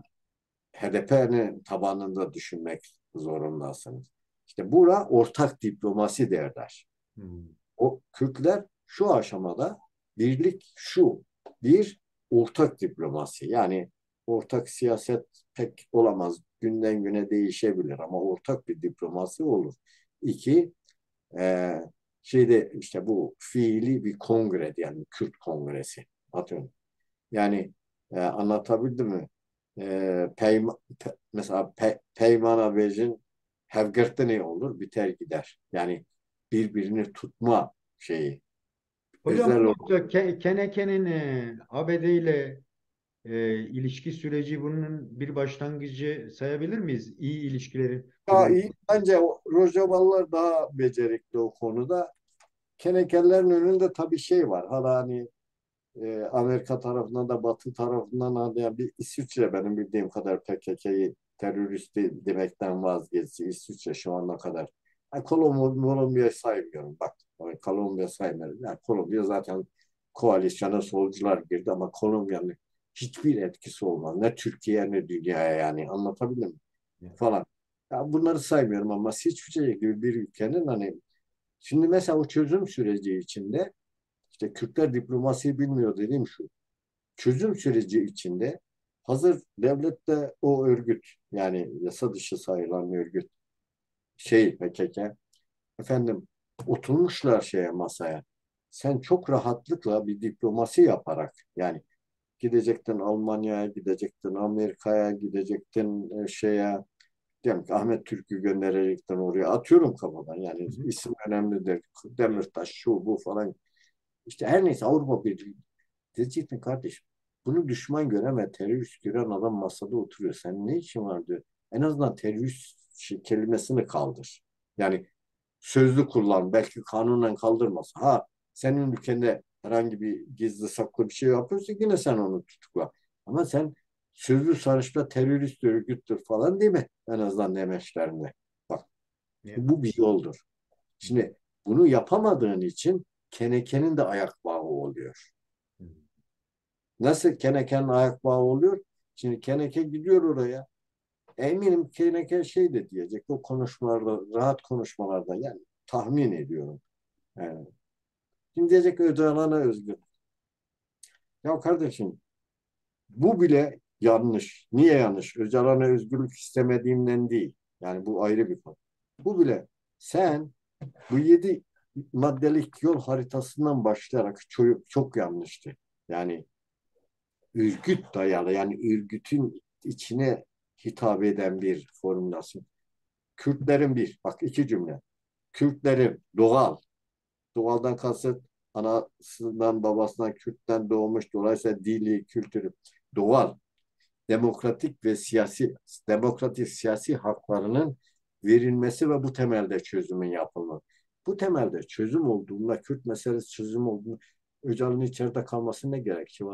HDP'nin tabanında düşünmek zorundasınız. İşte bura ortak diplomasi derler. Hmm. O Kürtler şu aşamada, birlik şu: bir, ortak diplomasi, yani ortak siyaset pek olamaz. Günden güne değişebilir ama ortak bir diplomasi olur. İki, e, şeyde işte bu fiili bir kongre, yani Kürt kongresi atıyorum. Yani anlatabildim mi? Mesela Peyman Bey'in Hevgirt'te ne olur? Biter gider. Yani birbirini tutma şeyi. Hocam Özel bu o. nokta Keneke'nin ABD ile ilişki süreci bunun bir başlangıcı sayabilir miyiz? İyi ilişkilerin Daha kurulması. iyi. Bence Rojabalılar daha becerikli o konuda. Kenekelerin önünde tabii şey var. Hala hani Amerika tarafından da Batı tarafından da, yani bir İsviçre benim bildiğim kadar PKK'yı terörist demekten vazgeçti. İsviçre şu ana kadar. Yani Kolombiya saymıyorum bak. Yani Kolombiya saymıyorum. Yani Kolombiya zaten koalisyona solcular girdi ama Kolombiya'nın hiçbir etkisi olmaz. Ne Türkiye ne dünyaya, yani anlatabildim mi? Falan. Ya bunları saymıyorum ama İsviçre gibi bir ülkenin, hani şimdi mesela o çözüm süreci içinde, işte Kürtler diplomasiyi bilmiyor dediğim şu: çözüm süreci içinde hazır devlette o örgüt, yani yasa dışı sayılan örgüt, şey PKK, efendim, oturmuşlar şeye, masaya. Sen çok rahatlıkla bir diplomasi yaparak, yani gidecektin Almanya'ya, gidecektin Amerika'ya, gidecektin şeye, diyelim ki Ahmet Türk'ü gönderecektin oraya, atıyorum kafadan, yani Hı hı. isim önemlidir, Ya. Demirtaş şu bu falan, işte her neyse, Avrupa Birliği. Diyecektin kardeşim, bunu düşman gören ve terörist gören adam masada oturuyor. Sen ne işin var diyor. En azından terörist kelimesini kaldır. Yani sözlü kullan. Belki kanunen kaldırmaz. Ha, senin ülkende herhangi bir gizli saklı bir şey yapıyorsa yine sen onu tutukla. Ama sen sözlü sarışla terörist örgüttür falan değil mi? En azından demeçlerinde. Bak, Ya. bu bir yoldur. Şimdi bunu yapamadığın için kenekenin de ayak bağı oluyor. Nasıl kenekenin ayak bağı oluyor? Şimdi keneke gidiyor oraya. Eminim keneke şey de diyecek o konuşmalarda, rahat konuşmalarda yani tahmin ediyorum. Yani, şimdi diyecek Öcalan'a özgür. Ya kardeşim bu bile yanlış. Niye yanlış? Öcalan'a özgürlük istemediğimden değil. Yani bu ayrı bir konu. Bu bile sen bu 7 maddelik yol haritasından başlayarak çok yanlıştı. Yani örgüt dayalı yani örgütün içine hitap eden bir formülasyon. Kürtlerin bak 2 cümle. Kürtlerin doğaldan kasıt anasından babasından Kürt'ten doğmuş dolayısıyla dili, kültürü doğal, demokratik siyasi haklarının verilmesi ve bu temelde çözümün yapılması. Bu temelde çözüm olduğunda, Kürt meselesi çözüm olduğunda Öcalan'ın içeride kalması ne gerekçe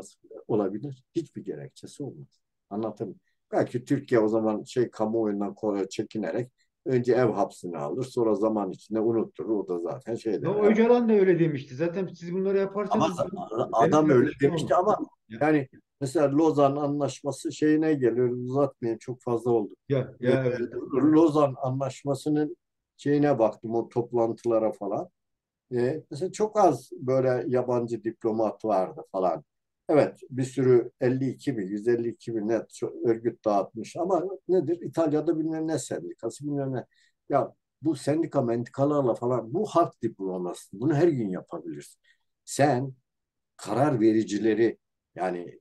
olabilir? Hiçbir gerekçesi olmaz. Anlatayım. Belki Türkiye o zaman kamuoyundan kolay çekinerek önce ev hapsini alır, sonra zaman içinde unutturur. O da zaten der. O Evet. Öcalan da öyle demişti. Zaten siz bunları Ama yaparsanız benim adam öyle kardeşim demişti olmaz. ama Ya, yani mesela Lozan Anlaşması şeyine geliyor. Uzatmayayım çok fazla oldu. Ee, evet. Lozan Anlaşması'nın şeyine baktım o toplantılara falan. Mesela çok az böyle yabancı diplomat vardı falan. Evet bir sürü 52 bin, 152 bin net örgüt dağıtmış ama nedir? İtalya'da bilmem ne sendikası bilmem ne. Ya bu sendika mendikalarla falan bu halk diploması. Bunu her gün yapabilirsin. Sen karar vericileri yani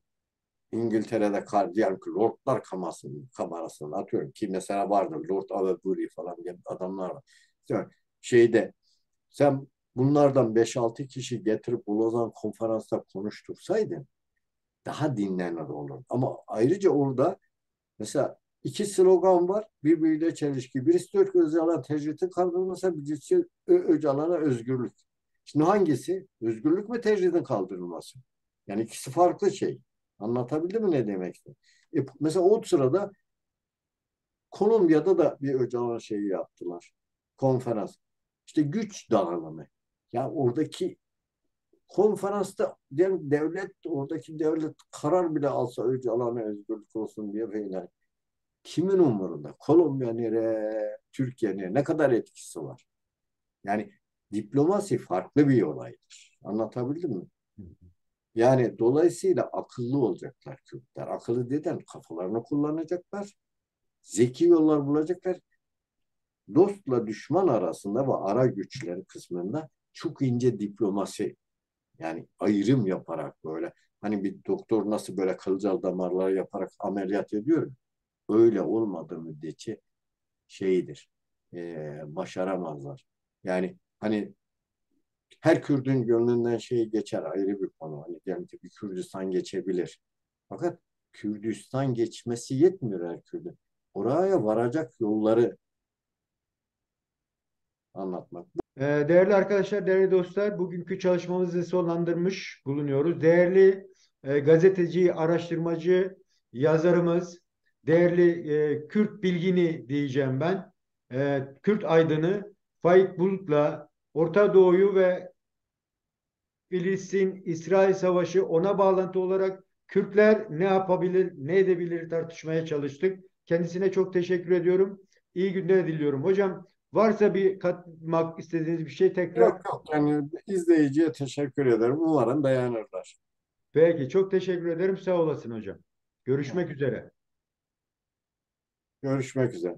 İngiltere'de diyelim ki Lordlar kamerasında atıyorum ki mesela vardır Lord Avebury falan diye adamlar var. İşte şeyde sen bunlardan 5-6 kişi getirip bu Lozan konferansta konuştursaydın daha dinlenir olur. Ama ayrıca orada mesela 2 slogan var birbiriyle çelişki. Birisi diyor ki Öcalan tecritin kaldırılması, birisi Öcalan'a özgürlük. Şimdi hangisi? Özgürlük mü tecritin kaldırılması? Yani ikisi farklı şey. Anlatabildim mi ne demek? Mesela o sırada Kolombiya'da da bir Öcalan şeyi yaptılar. Konferans. İşte güç dağılımı. Ya oradaki konferansta oradaki devlet karar bile alsa Öcalan'a özgürlük olsun diye falan. Kimin umurunda? Kolombiya nereye, Türkiye nereye? Ne kadar etkisi var? Yani diplomasi farklı bir olaydır. Anlatabildim mi? Yani dolayısıyla akıllı olacaklar Kürtler. Akıllı deden kafalarını kullanacaklar. Zeki yollar bulacaklar. Dostla düşman arasında ve ara güçleri kısmında çok ince diplomasi yani ayrım yaparak böyle hani bir doktor nasıl böyle kılcal damarları yaparak ameliyat ediyor öyle olmadığı müddetçe şeyidir başaramazlar. Yani hani her Kürdün gönlünden şey geçer ayrı bir konu. Hani diyelim ki bir Kürdistan geçebilir. Fakat Kürdistan geçmesi yetmiyor her Kürdün. Oraya varacak yolları anlatmak. Değerli arkadaşlar, değerli dostlar, bugünkü çalışmamızı sonlandırmış bulunuyoruz. Değerli gazeteci, araştırmacı, yazarımız, değerli Kürt bilgini diyeceğim ben, Kürt aydını Faik Bulut'la Orta Doğu'yu ve Filistin-İsrail Savaşı ona bağlantı olarak Kürtler ne yapabilir, ne edebilir tartışmaya çalıştık. Kendisine çok teşekkür ediyorum. İyi günler diliyorum. Hocam varsa bir katmak istediğiniz bir şey tekrar. Yok yok yani izleyiciye teşekkür ederim. Umarım beğenirler. Peki çok teşekkür ederim. Sağ olasın hocam. Görüşmek üzere. Görüşmek üzere.